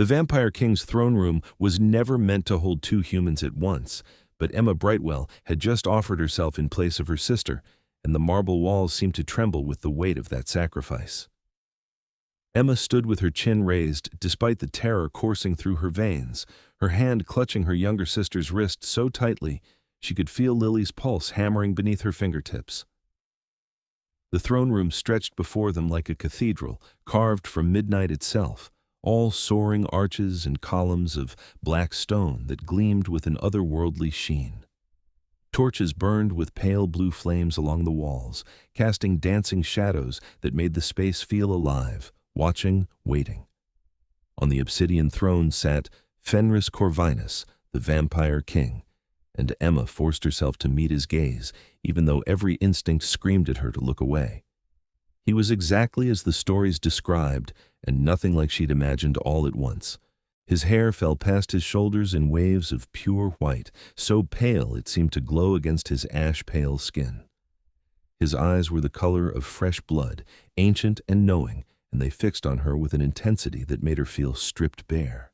The Vampire King's throne room was never meant to hold two humans at once, but Emma Brightwell had just offered herself in place of her sister, and the marble walls seemed to tremble with the weight of that sacrifice. Emma stood with her chin raised, despite the terror coursing through her veins, her hand clutching her younger sister's wrist so tightly she could feel Lily's pulse hammering beneath her fingertips. The throne room stretched before them like a cathedral, carved from midnight itself, all soaring arches and columns of black stone that gleamed with an otherworldly sheen. Torches burned with pale blue flames along the walls, casting dancing shadows that made the space feel alive, watching, waiting. On the obsidian throne sat Fenris Corvinus, the Vampire King, and Emma forced herself to meet his gaze, even though every instinct screamed at her to look away. He was exactly as the stories described, and nothing like she'd imagined all at once. His hair fell past his shoulders in waves of pure white, so pale it seemed to glow against his ash-pale skin. His eyes were the color of fresh blood, ancient and knowing, and they fixed on her with an intensity that made her feel stripped bare.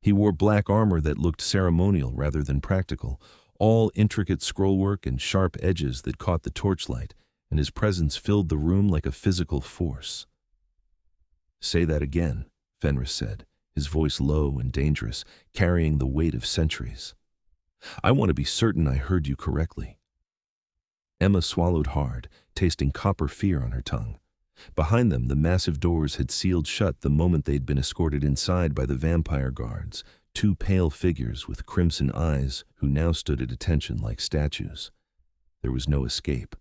He wore black armor that looked ceremonial rather than practical, all intricate scrollwork and sharp edges that caught the torchlight, and his presence filled the room like a physical force. "Say that again," Fenris said, his voice low and dangerous, carrying the weight of centuries. "I want to be certain I heard you correctly." Emma swallowed hard, tasting copper fear on her tongue. Behind them, the massive doors had sealed shut the moment they'd been escorted inside by the vampire guards, two pale figures with crimson eyes who now stood at attention like statues. There was no escape.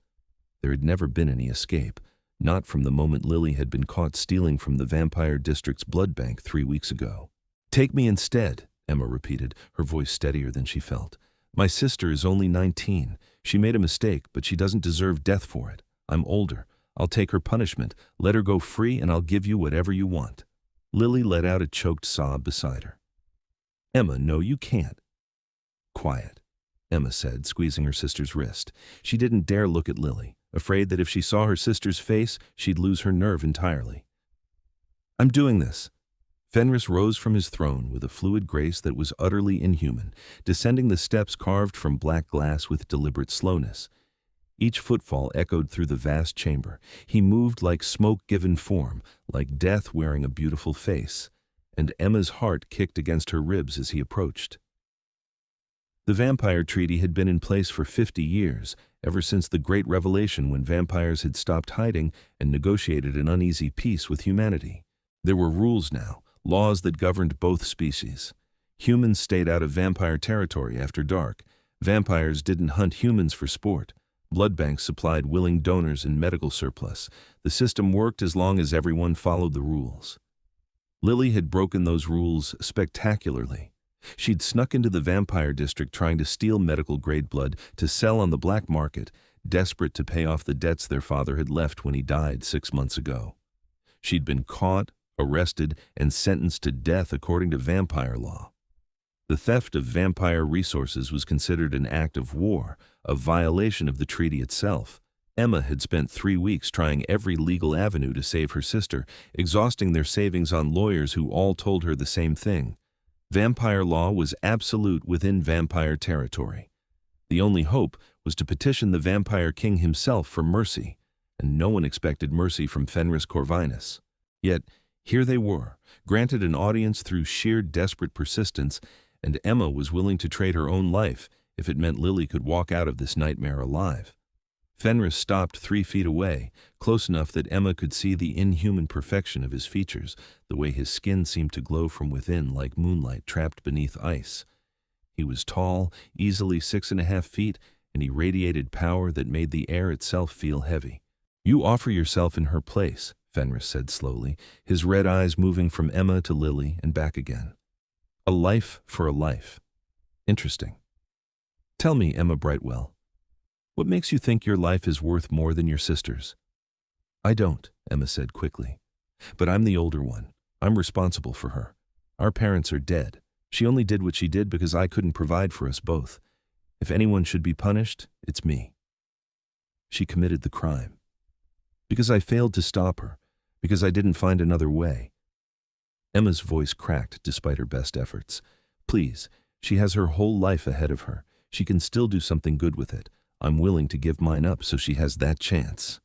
There had never been any escape, not from the moment Lily had been caught stealing from the Vampire District's blood bank 3 weeks ago. "Take me instead," Emma repeated, her voice steadier than she felt. "My sister is only 19. She made a mistake, but she doesn't deserve death for it. I'm older. I'll take her punishment. Let her go free, and I'll give you whatever you want." Lily let out a choked sob beside her. "Emma, no, you can't." "Quiet," Emma said, squeezing her sister's wrist. She didn't dare look at Lily, afraid that if she saw her sister's face, she'd lose her nerve entirely. "I'm doing this." Fenris rose from his throne with a fluid grace that was utterly inhuman, descending the steps carved from black glass with deliberate slowness. Each footfall echoed through the vast chamber. He moved like smoke given form, like death wearing a beautiful face, and Emma's heart kicked against her ribs as he approached. The Vampire Treaty had been in place for 50 years, ever since the Great Revelation when vampires had stopped hiding and negotiated an uneasy peace with humanity. There were rules now, laws that governed both species. Humans stayed out of vampire territory after dark. Vampires didn't hunt humans for sport. Blood banks supplied willing donors and medical surplus. The system worked as long as everyone followed the rules. Lily had broken those rules spectacularly. She'd snuck into the Vampire District trying to steal medical-grade blood to sell on the black market, desperate to pay off the debts their father had left when he died 6 months ago. She'd been caught, arrested, and sentenced to death according to vampire law. The theft of vampire resources was considered an act of war, a violation of the treaty itself. Emma had spent 3 weeks trying every legal avenue to save her sister, exhausting their savings on lawyers who all told her the same thing. Vampire law was absolute within vampire territory. The only hope was to petition the Vampire King himself for mercy, and no one expected mercy from Fenris Corvinus. Yet, here they were, granted an audience through sheer desperate persistence, and Emma was willing to trade her own life if it meant Lily could walk out of this nightmare alive. Fenris stopped 3 feet away, close enough that Emma could see the inhuman perfection of his features, the way his skin seemed to glow from within like moonlight trapped beneath ice. He was tall, easily 6.5 feet, and he radiated power that made the air itself feel heavy. "You offer yourself in her place," Fenris said slowly, his red eyes moving from Emma to Lily and back again. "A life for a life. Interesting. Tell me, Emma Brightwell, what makes you think your life is worth more than your sister's?" "I don't," Emma said quickly. "But I'm the older one. I'm responsible for her. Our parents are dead. She only did what she did because I couldn't provide for us both. If anyone should be punished, it's me. She committed the crime. Because I failed to stop her. Because I didn't find another way. Emma's voice cracked despite her best efforts. Please, she has her whole life ahead of her. She can still do something good with it. I'm willing to give mine up so she has that chance.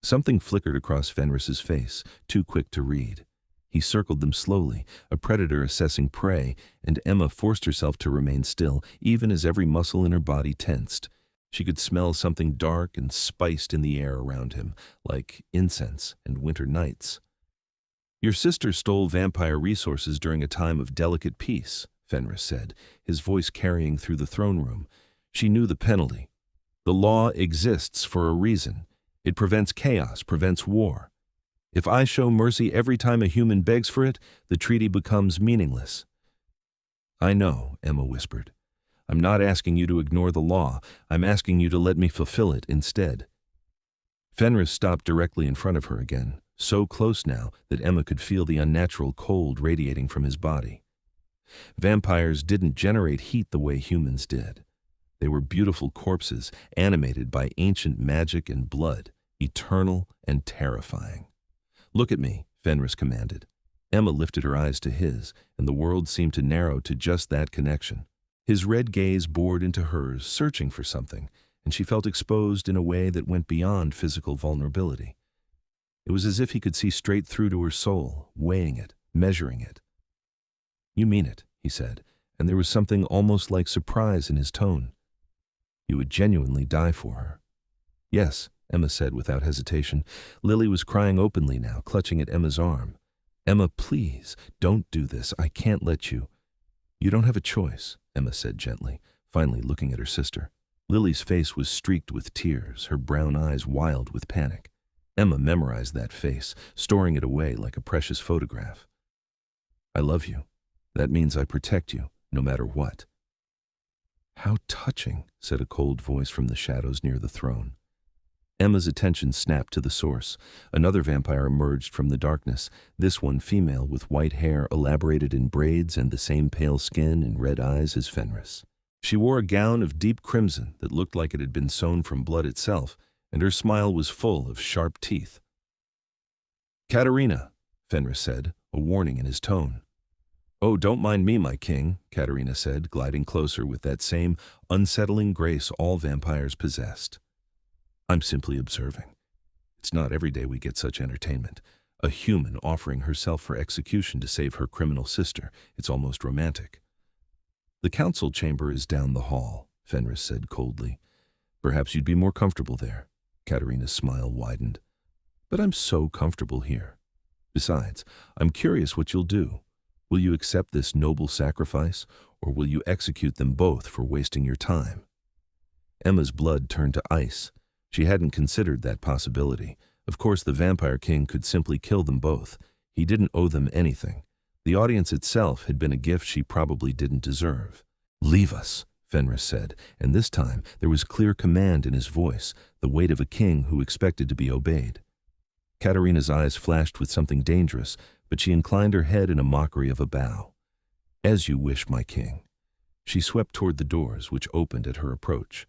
Something flickered across Fenris's face, too quick to read. He circled them slowly, a predator assessing prey, and Emma forced herself to remain still, even as every muscle in her body tensed. She could smell something dark and spiced in the air around him, like incense and winter nights. Your sister stole vampire resources during a time of delicate peace, Fenris said, his voice carrying through the throne room. She knew the penalty. The law exists for a reason. It prevents chaos, prevents war. If I show mercy every time a human begs for it, the treaty becomes meaningless. I know, Emma whispered. I'm not asking you to ignore the law. I'm asking you to let me fulfill it instead. Fenris stopped directly in front of her again, so close now that Emma could feel the unnatural cold radiating from his body. Vampires didn't generate heat the way humans did. They were beautiful corpses, animated by ancient magic and blood, eternal and terrifying. Look at me, Fenris commanded. Emma lifted her eyes to his, and the world seemed to narrow to just that connection. His red gaze bored into hers, searching for something, and she felt exposed in a way that went beyond physical vulnerability. It was as if he could see straight through to her soul, weighing it, measuring it. You mean it, he said, and there was something almost like surprise in his tone. You would genuinely die for her. Yes, Emma said without hesitation. Lily was crying openly now, clutching at Emma's arm. Emma, please, don't do this. I can't let you. You don't have a choice, Emma said gently, finally looking at her sister. Lily's face was streaked with tears, her brown eyes wild with panic. Emma memorized that face, storing it away like a precious photograph. I love you. That means I protect you, no matter what. How touching, said a cold voice from the shadows near the throne. Emma's attention snapped to the source. Another vampire emerged from the darkness, this one female with white hair elaborated in braids and the same pale skin and red eyes as Fenris. She wore a gown of deep crimson that looked like it had been sewn from blood itself, and her smile was full of sharp teeth. Katerina, Fenris said, a warning in his tone. Oh, don't mind me, my king, Katerina said, gliding closer with that same unsettling grace all vampires possessed. I'm simply observing. It's not every day we get such entertainment. A human offering herself for execution to save her criminal sister. It's almost romantic. The council chamber is down the hall, Fenris said coldly. Perhaps you'd be more comfortable there. Katerina's smile widened. But I'm so comfortable here. Besides, I'm curious what you'll do. Will you accept this noble sacrifice, or will you execute them both for wasting your time? Emma's blood turned to ice. She hadn't considered that possibility. Of course, the Vampire King could simply kill them both. He didn't owe them anything. The audience itself had been a gift she probably didn't deserve. Leave us, Fenris said, and this time there was clear command in his voice, the weight of a king who expected to be obeyed. Katerina's eyes flashed with something dangerous, but she inclined her head in a mockery of a bow. As you wish, my king. She swept toward the doors, which opened at her approach.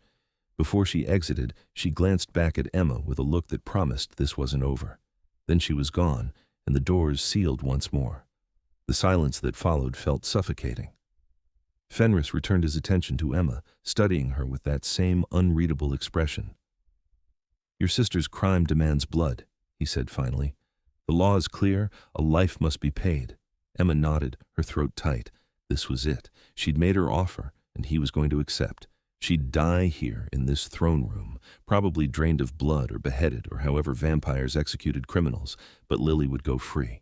Before she exited, she glanced back at Emma with a look that promised this wasn't over. Then she was gone, and the doors sealed once more. The silence that followed felt suffocating. Fenris returned his attention to Emma, studying her with that same unreadable expression. Your sister's crime demands blood, he said finally. The law is clear, a life must be paid. Emma nodded, her throat tight. This was it. She'd made her offer, and he was going to accept. She'd die here in this throne room, probably drained of blood or beheaded or however vampires executed criminals, but Lily would go free.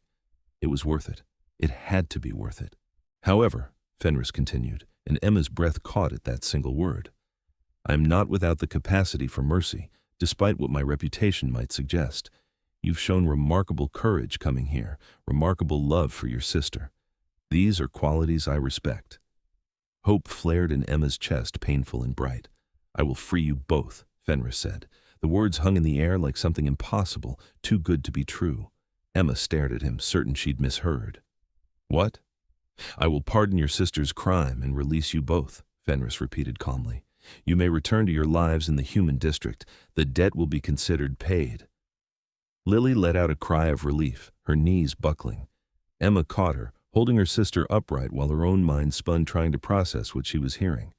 It was worth it. It had to be worth it. However, Fenris continued, and Emma's breath caught at that single word. I am not without the capacity for mercy, despite what my reputation might suggest. You've shown remarkable courage coming here, remarkable love for your sister. These are qualities I respect. Hope flared in Emma's chest, painful and bright. I will free you both, Fenris said. The words hung in the air like something impossible, too good to be true. Emma stared at him, certain she'd misheard. What? I will pardon your sister's crime and release you both, Fenris repeated calmly. You may return to your lives in the human district. The debt will be considered paid. Lily let out a cry of relief, her knees buckling. Emma caught her, holding her sister upright while her own mind spun trying to process what she was hearing.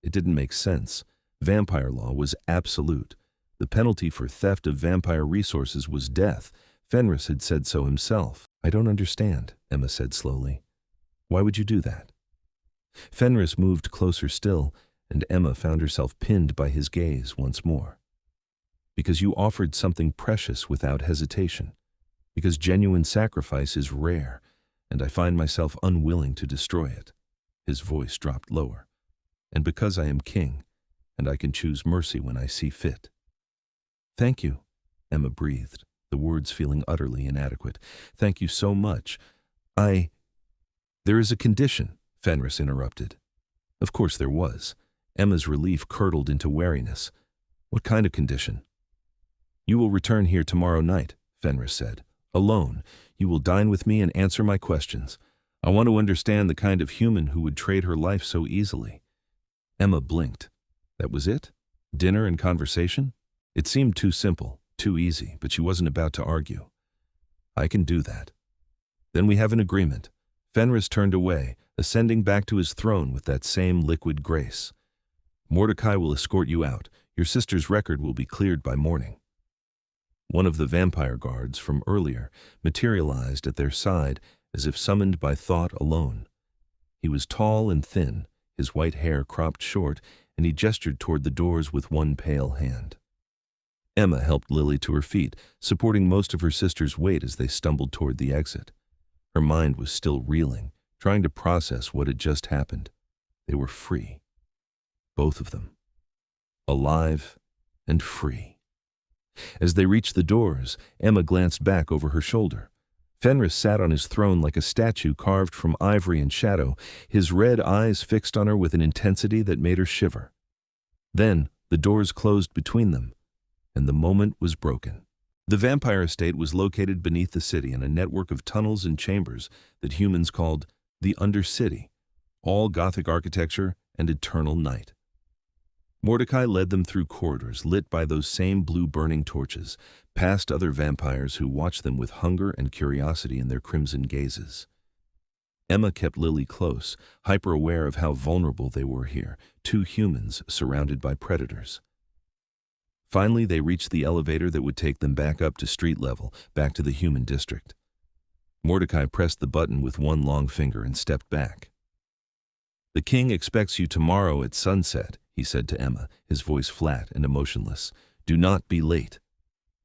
It didn't make sense. Vampire law was absolute. The penalty for theft of vampire resources was death. Fenris had said so himself. "I don't understand," Emma said slowly. "Why would you do that?" Fenris moved closer still, and Emma found herself pinned by his gaze once more. "Because you offered something precious without hesitation. Because genuine sacrifice is rare, and I find myself unwilling to destroy it." His voice dropped lower. "And because I am king, and I can choose mercy when I see fit." "Thank you," Emma breathed, the words feeling utterly inadequate. "Thank you so much. There is a condition," Fenris interrupted. Of course there was. Emma's relief curdled into wariness. "What kind of condition?" "You will return here tomorrow night," Fenris said. "Alone. You will dine with me and answer my questions. I want to understand the kind of human who would trade her life so easily." Emma blinked. That was it? Dinner and conversation? It seemed too simple, too easy, but she wasn't about to argue. "I can do that." "Then we have an agreement." Fenris turned away, ascending back to his throne with that same liquid grace. "Mordecai will escort you out. Your sister's record will be cleared by morning." One of the vampire guards from earlier materialized at their side as if summoned by thought alone. He was tall and thin, his white hair cropped short, and he gestured toward the doors with one pale hand. Emma helped Lily to her feet, supporting most of her sister's weight as they stumbled toward the exit. Her mind was still reeling, trying to process what had just happened. They were free. Both of them. Alive and free. As they reached the doors, Emma glanced back over her shoulder. Fenris sat on his throne like a statue carved from ivory and shadow, his red eyes fixed on her with an intensity that made her shiver. Then the doors closed between them, and the moment was broken. The vampire estate was located beneath the city in a network of tunnels and chambers that humans called the Undercity, all Gothic architecture and eternal night. Mordecai led them through corridors lit by those same blue burning torches, past other vampires who watched them with hunger and curiosity in their crimson gazes. Emma kept Lily close, hyper-aware of how vulnerable they were here, two humans surrounded by predators. Finally, they reached the elevator that would take them back up to street level, back to the human district. Mordecai pressed the button with one long finger and stepped back. "The king expects you tomorrow at sunset," he said to Emma, his voice flat and emotionless. "Do not be late."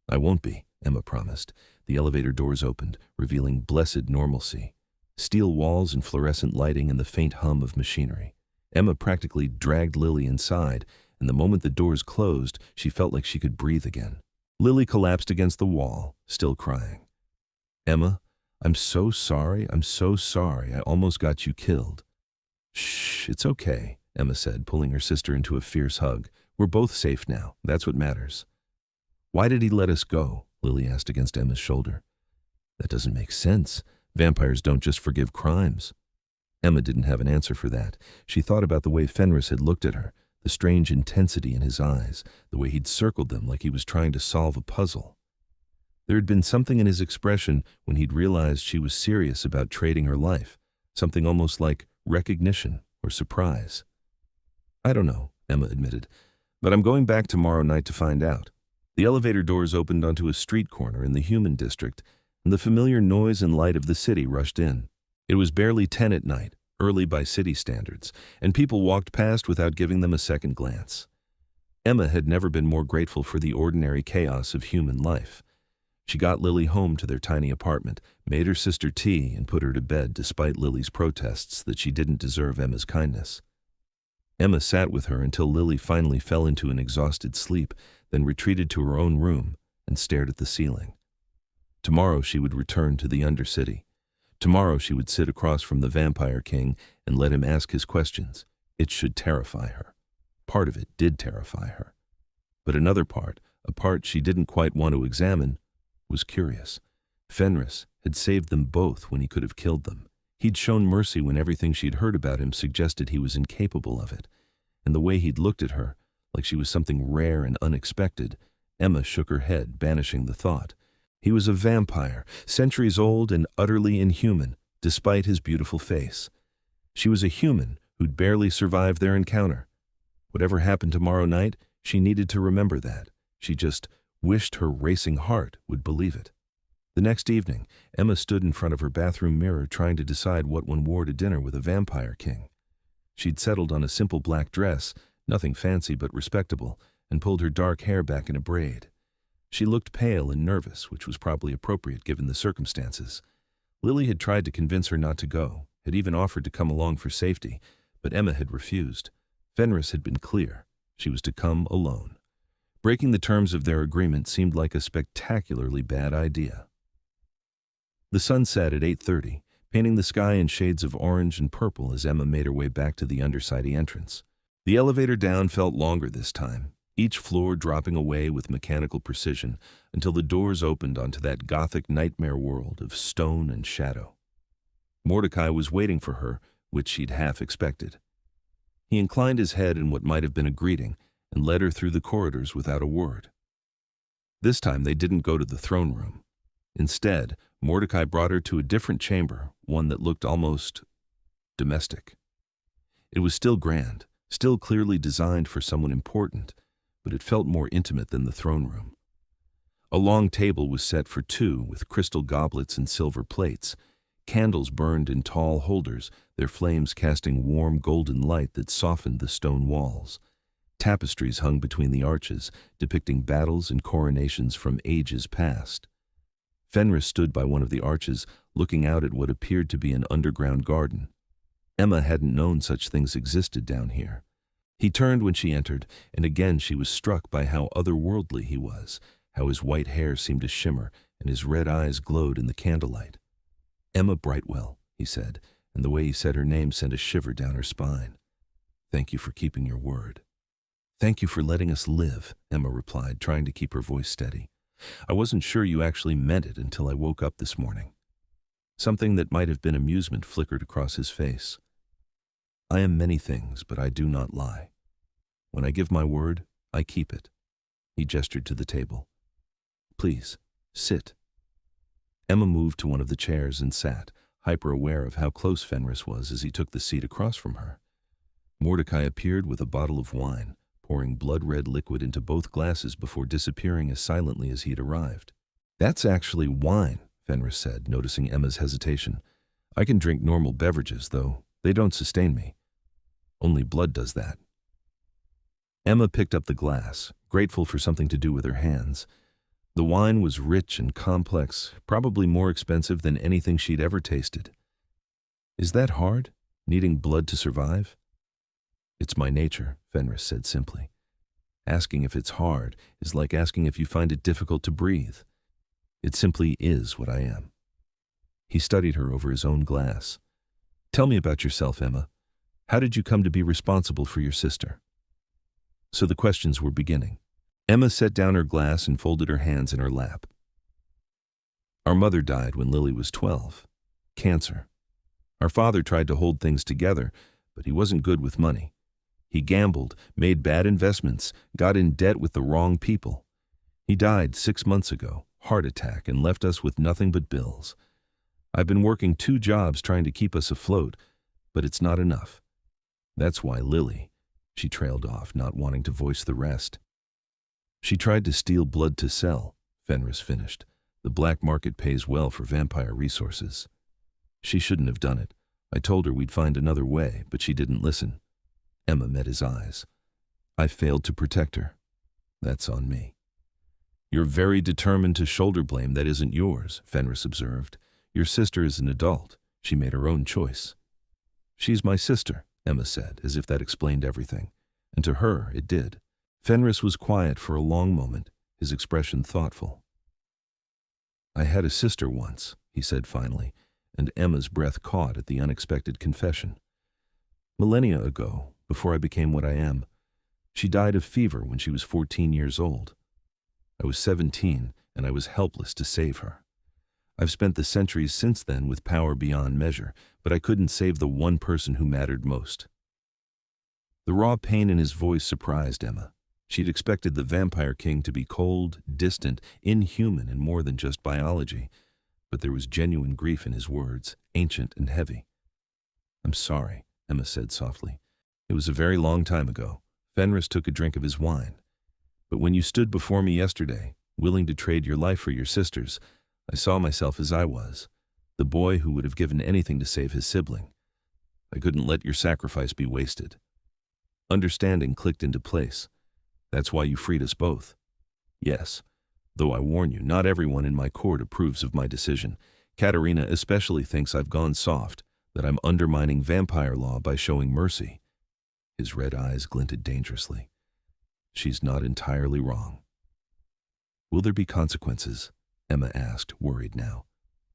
"I won't be," Emma promised. The elevator doors opened, revealing blessed normalcy. Steel walls and fluorescent lighting and the faint hum of machinery. Emma practically dragged Lily inside, and the moment the doors closed, she felt like she could breathe again. Lily collapsed against the wall, still crying. "Emma, I'm so sorry, I almost got you killed." "Shh, it's okay," Emma said, pulling her sister into a fierce hug. "We're both safe now, that's what matters." "Why did he let us go?" Lily asked against Emma's shoulder. "That doesn't make sense. Vampires don't just forgive crimes." Emma didn't have an answer for that. She thought about the way Fenris had looked at her, the strange intensity in his eyes, the way he'd circled them like he was trying to solve a puzzle. There had been something in his expression when he'd realized she was serious about trading her life, something almost like recognition or surprise. "I don't know," Emma admitted, "but I'm going back tomorrow night to find out." The elevator doors opened onto a street corner in the human district, and the familiar noise and light of the city rushed in. It was barely 10 at night, early by city standards, and people walked past without giving them a second glance. Emma had never been more grateful for the ordinary chaos of human life. She got Lily home to their tiny apartment, made her sister tea, and put her to bed despite Lily's protests that she didn't deserve Emma's kindness. Emma sat with her until Lily finally fell into an exhausted sleep, then retreated to her own room and stared at the ceiling. Tomorrow she would return to the Undercity. Tomorrow she would sit across from the Vampire King and let him ask his questions. It should terrify her. Part of it did terrify her. But another part, a part she didn't quite want to examine, was curious. Fenris had saved them both when he could have killed them. He'd shown mercy when everything she'd heard about him suggested he was incapable of it. And the way he'd looked at her, like she was something rare and unexpected, Emma shook her head, banishing the thought. He was a vampire, centuries old and utterly inhuman, despite his beautiful face. She was a human who'd barely survived their encounter. Whatever happened tomorrow night, she needed to remember that. She just wished her racing heart would believe it. The next evening, Emma stood in front of her bathroom mirror trying to decide what one wore to dinner with a vampire king. She'd settled on a simple black dress, nothing fancy but respectable, and pulled her dark hair back in a braid. She looked pale and nervous, which was probably appropriate given the circumstances. Lily had tried to convince her not to go, had even offered to come along for safety, but Emma had refused. Fenris had been clear. She was to come alone. Breaking the terms of their agreement seemed like a spectacularly bad idea. The sun set at 8:30, painting the sky in shades of orange and purple as Emma made her way back to the underside entrance. The elevator down felt longer this time, each floor dropping away with mechanical precision until the doors opened onto that gothic nightmare world of stone and shadow. Mordecai was waiting for her, which she'd half expected. He inclined his head in what might have been a greeting and led her through the corridors without a word. This time they didn't go to the throne room. Instead, Mordecai brought her to a different chamber, one that looked almost domestic. It was still grand, still clearly designed for someone important, but it felt more intimate than the throne room. A long table was set for two with crystal goblets and silver plates. Candles burned in tall holders, their flames casting warm golden light that softened the stone walls. Tapestries hung between the arches, depicting battles and coronations from ages past. Fenris stood by one of the arches, looking out at what appeared to be an underground garden. Emma hadn't known such things existed down here. He turned when she entered, and again she was struck by how otherworldly he was, how his white hair seemed to shimmer and his red eyes glowed in the candlelight. "Emma Brightwell," he said, and the way he said her name sent a shiver down her spine. "Thank you for keeping your word." "Thank you for letting us live," Emma replied, trying to keep her voice steady. "I wasn't sure you actually meant it until I woke up this morning." Something that might have been amusement flickered across his face. "I am many things, but I do not lie. When I give my word, I keep it." He gestured to the table. "Please, sit." Emma moved to one of the chairs and sat, hyper-aware of how close Fenris was as he took the seat across from her. Mordecai appeared with a bottle of wine, pouring blood-red liquid into both glasses before disappearing as silently as he had arrived. "That's actually wine," Fenris said, noticing Emma's hesitation. "I can drink normal beverages, though they don't sustain me. Only blood does that." Emma picked up the glass, grateful for something to do with her hands. The wine was rich and complex, probably more expensive than anything she'd ever tasted. "Is that hard, needing blood to survive?" "It's my nature," Fenris said simply. "Asking if it's hard is like asking if you find it difficult to breathe. It simply is what I am." He studied her over his own glass. "Tell me about yourself, Emma. How did you come to be responsible for your sister?" So the questions were beginning. Emma set down her glass and folded her hands in her lap. "Our mother died when Lily was 12. Cancer. Our father tried to hold things together, but he wasn't good with money. He gambled, made bad investments, got in debt with the wrong people. He died 6 months ago, heart attack, and left us with nothing but bills. I've been working 2 jobs trying to keep us afloat, but it's not enough. That's why Lily," she trailed off, not wanting to voice the rest. "She tried to steal blood to sell," Fenris finished. "The black market pays well for vampire resources. She shouldn't have done it. I told her we'd find another way, but she didn't listen." Emma met his eyes. "I failed to protect her. That's on me." "You're very determined to shoulder blame that isn't yours," Fenris observed. "Your sister is an adult. She made her own choice." "She's my sister," Emma said, as if that explained everything. And to her, it did. Fenris was quiet for a long moment, his expression thoughtful. "I had a sister once," he said finally, and Emma's breath caught at the unexpected confession. "Millennia ago, before I became what I am. She died of fever when she was 14 years old. I was 17, and I was helpless to save her. I've spent the centuries since then with power beyond measure, but I couldn't save the one person who mattered most." The raw pain in his voice surprised Emma. She'd expected the Vampire King to be cold, distant, inhuman, and more than just biology, but there was genuine grief in his words, ancient and heavy. "I'm sorry," Emma said softly. "It was a very long time ago." Fenris took a drink of his wine. "But when you stood before me yesterday, willing to trade your life for your sister's, I saw myself as I was, the boy who would have given anything to save his sibling. I couldn't let your sacrifice be wasted." Understanding clicked into place. "That's why you freed us both." "Yes, though I warn you, not everyone in my court approves of my decision. Katerina especially thinks I've gone soft, that I'm undermining vampire law by showing mercy." His red eyes glinted dangerously. "She's not entirely wrong." "Will there be consequences?" Emma asked, worried now.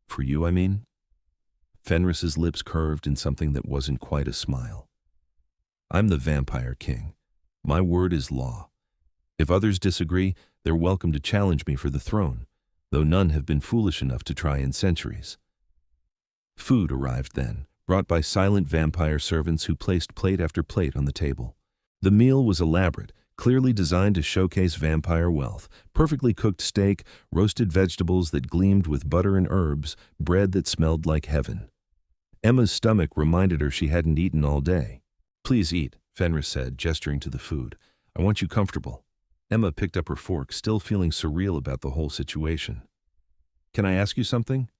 "For you, I mean?" Fenris's lips curved in something that wasn't quite a smile. "I'm the Vampire King. My word is law. If others disagree, they're welcome to challenge me for the throne, though none have been foolish enough to try in centuries." Food arrived then, brought by silent vampire servants who placed plate after plate on the table. The meal was elaborate, clearly designed to showcase vampire wealth: perfectly cooked steak, roasted vegetables that gleamed with butter and herbs, bread that smelled like heaven. Emma's stomach reminded her she hadn't eaten all day. "Please eat," Fenris said, gesturing to the food. "I want you comfortable." Emma picked up her fork, still feeling surreal about the whole situation. "Can I ask you something?"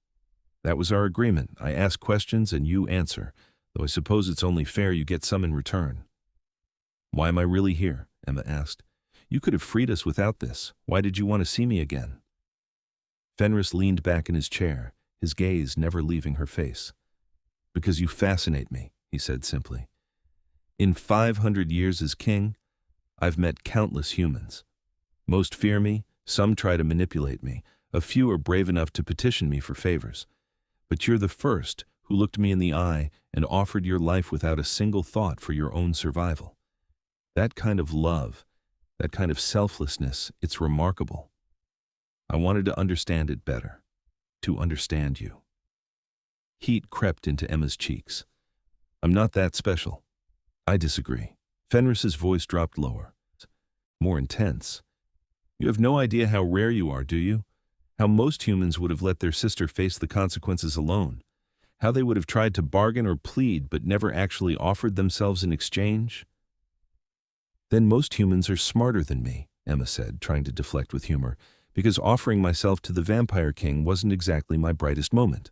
"That was our agreement. I ask questions and you answer, though I suppose it's only fair you get some in return." "Why am I really here?" Emma asked. "You could have freed us without this. Why did you want to see me again?" Fenris leaned back in his chair, his gaze never leaving her face. "Because you fascinate me," he said simply. "In 500 years as king, I've met countless humans. Most fear me, some try to manipulate me, a few are brave enough to petition me for favors. But you're the first who looked me in the eye and offered your life without a single thought for your own survival. That kind of love, that kind of selflessness, it's remarkable. I wanted to understand it better, to understand you." Heat crept into Emma's cheeks. "I'm not that special." "I disagree." Fenris's voice dropped lower, more intense. "You have no idea how rare you are, do you? How most humans would have let their sister face the consequences alone. How they would have tried to bargain or plead but never actually offered themselves in exchange." "Then most humans are smarter than me," Emma said, trying to deflect with humor, "because offering myself to the Vampire King wasn't exactly my brightest moment."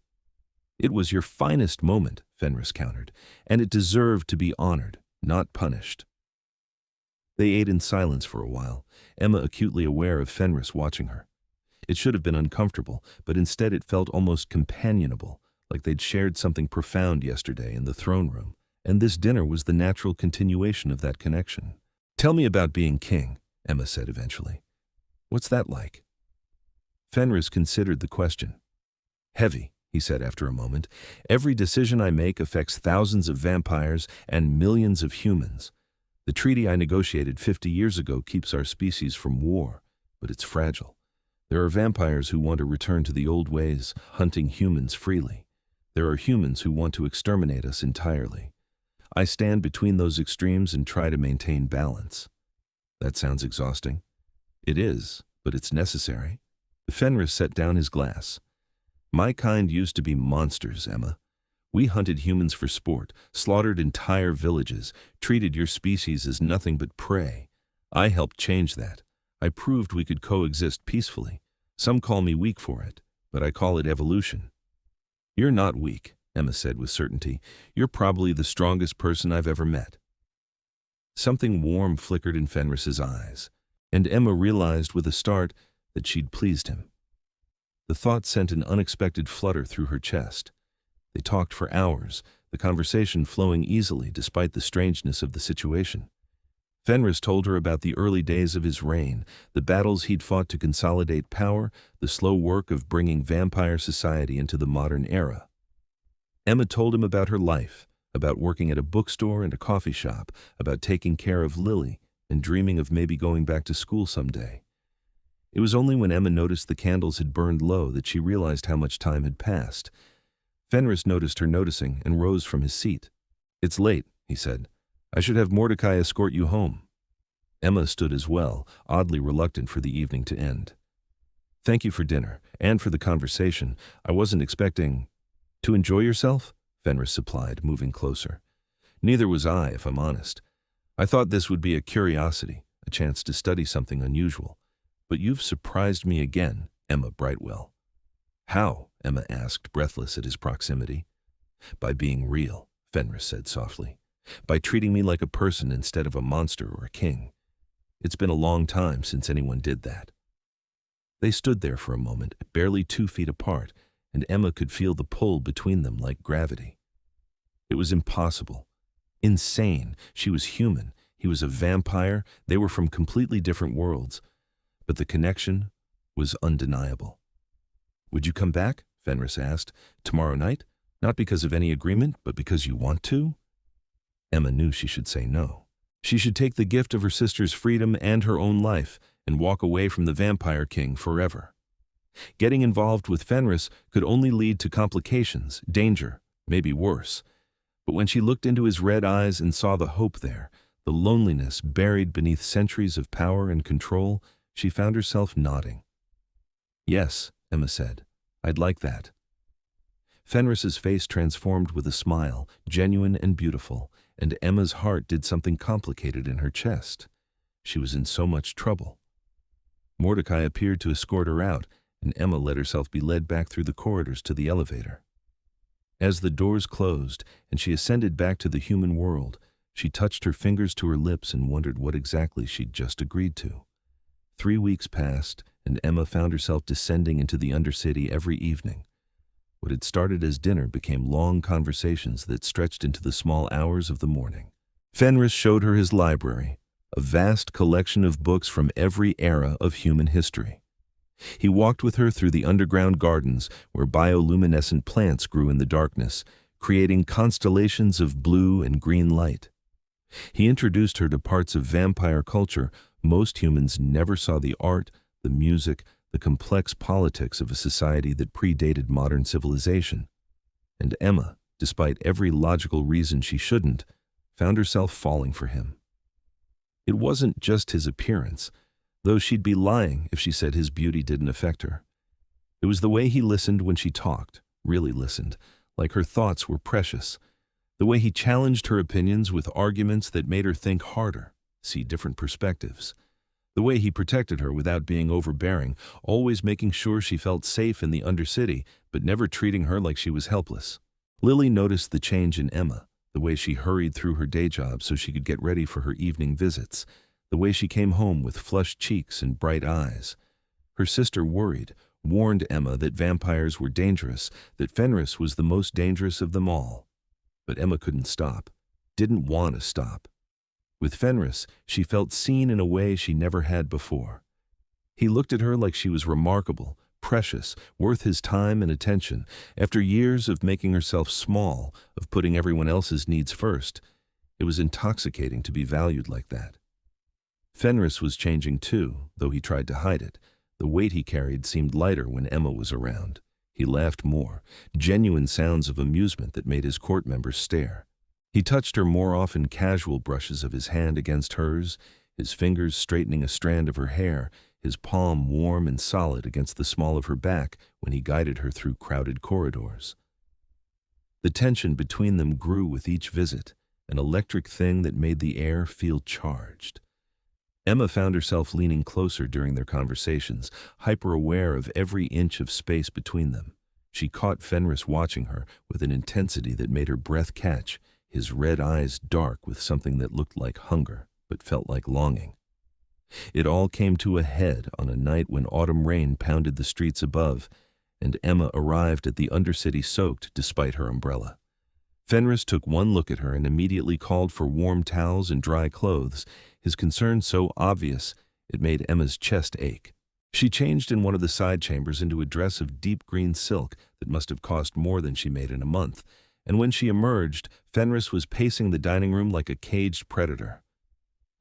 "It was your finest moment," Fenris countered, "and it deserved to be honored, not punished." They ate in silence for a while, Emma acutely aware of Fenris watching her. It should have been uncomfortable, but instead it felt almost companionable, like they'd shared something profound yesterday in the throne room, and this dinner was the natural continuation of that connection. "Tell me about being king," Emma said eventually. "What's that like?" Fenris considered the question. "Heavy," he said after a moment. "Every decision I make affects thousands of vampires and millions of humans. The treaty I negotiated 50 years ago keeps our species from war, but it's fragile. There are vampires who want to return to the old ways, hunting humans freely. There are humans who want to exterminate us entirely. I stand between those extremes and try to maintain balance." "That sounds exhausting." "It is, but it's necessary." Fenris set down his glass. "My kind used to be monsters, Emma. We hunted humans for sport, slaughtered entire villages, treated your species as nothing but prey. I helped change that. I proved we could coexist peacefully. Some call me weak for it, but I call it evolution." "You're not weak," Emma said with certainty. "You're probably the strongest person I've ever met." Something warm flickered in Fenris's eyes, and Emma realized with a start that she'd pleased him. The thought sent an unexpected flutter through her chest. They talked for hours, the conversation flowing easily despite the strangeness of the situation. Fenris told her about the early days of his reign, the battles he'd fought to consolidate power, the slow work of bringing vampire society into the modern era. Emma told him about her life, about working at a bookstore and a coffee shop, about taking care of Lily and dreaming of maybe going back to school someday. It was only when Emma noticed the candles had burned low that she realized how much time had passed. Fenris noticed her noticing and rose from his seat. "It's late," he said. "I should have Mordecai escort you home." Emma stood as well, oddly reluctant for the evening to end. "Thank you for dinner, and for the conversation. I wasn't expecting—" "To enjoy yourself?" Fenris supplied, moving closer. "Neither was I, if I'm honest. I thought this would be a curiosity, a chance to study something unusual. But you've surprised me again, Emma Brightwell." "How?" Emma asked, breathless at his proximity. "By being real," Fenris said softly. "By treating me like a person instead of a monster or a king. It's been a long time since anyone did that." They stood there for a moment, barely 2 feet apart, and Emma could feel the pull between them like gravity. It was impossible. Insane. She was human. He was a vampire. They were from completely different worlds. But the connection was undeniable. "Would you come back?" Fenris asked. "Tomorrow night? Not because of any agreement, but because you want to?" Emma knew she should say no. She should take the gift of her sister's freedom and her own life and walk away from the Vampire King forever. Getting involved with Fenris could only lead to complications, danger, maybe worse. But when she looked into his red eyes and saw the hope there, the loneliness buried beneath centuries of power and control, she found herself nodding. "Yes," Emma said, "I'd like that." Fenris's face transformed with a smile, genuine and beautiful, and Emma's heart did something complicated in her chest. She was in so much trouble. Mordecai appeared to escort her out, and Emma let herself be led back through the corridors to the elevator. As the doors closed and she ascended back to the human world, she touched her fingers to her lips and wondered what exactly she'd just agreed to. 3 weeks passed, and Emma found herself descending into the Undercity every evening. What had started as dinner became long conversations that stretched into the small hours of the morning. Fenris showed her his library, a vast collection of books from every era of human history. He walked with her through the underground gardens where bioluminescent plants grew in the darkness, creating constellations of blue and green light. He introduced her to parts of vampire culture most humans never saw: the art, the music, the complex politics of a society that predated modern civilization. And Emma, despite every logical reason she shouldn't, found herself falling for him. It wasn't just his appearance, though she'd be lying if she said his beauty didn't affect her. It was the way he listened when she talked, really listened, like her thoughts were precious. The way he challenged her opinions with arguments that made her think harder, see different perspectives. The way he protected her without being overbearing, always making sure she felt safe in the Undercity, but never treating her like she was helpless. Lily noticed the change in Emma, the way she hurried through her day job so she could get ready for her evening visits, the way she came home with flushed cheeks and bright eyes. Her sister worried, warned Emma that vampires were dangerous, that Fenris was the most dangerous of them all. But Emma couldn't stop, didn't want to stop. With Fenris, she felt seen in a way she never had before. He looked at her like she was remarkable, precious, worth his time and attention. After years of making herself small, of putting everyone else's needs first, it was intoxicating to be valued like that. Fenris was changing too, though he tried to hide it. The weight he carried seemed lighter when Emma was around. He laughed more, genuine sounds of amusement that made his court members stare. He touched her more often, casual brushes of his hand against hers, his fingers straightening a strand of her hair, his palm warm and solid against the small of her back when he guided her through crowded corridors. The tension between them grew with each visit, an electric thing that made the air feel charged. Emma found herself leaning closer during their conversations, hyper-aware of every inch of space between them. She caught Fenris watching her with an intensity that made her breath catch, his red eyes dark with something that looked like hunger, but felt like longing. It all came to a head on a night when autumn rain pounded the streets above, and Emma arrived at the Undercity soaked despite her umbrella. Fenris took one look at her and immediately called for warm towels and dry clothes, his concern so obvious it made Emma's chest ache. She changed in one of the side chambers into a dress of deep green silk that must have cost more than she made in a month, and when she emerged, Fenris was pacing the dining room like a caged predator.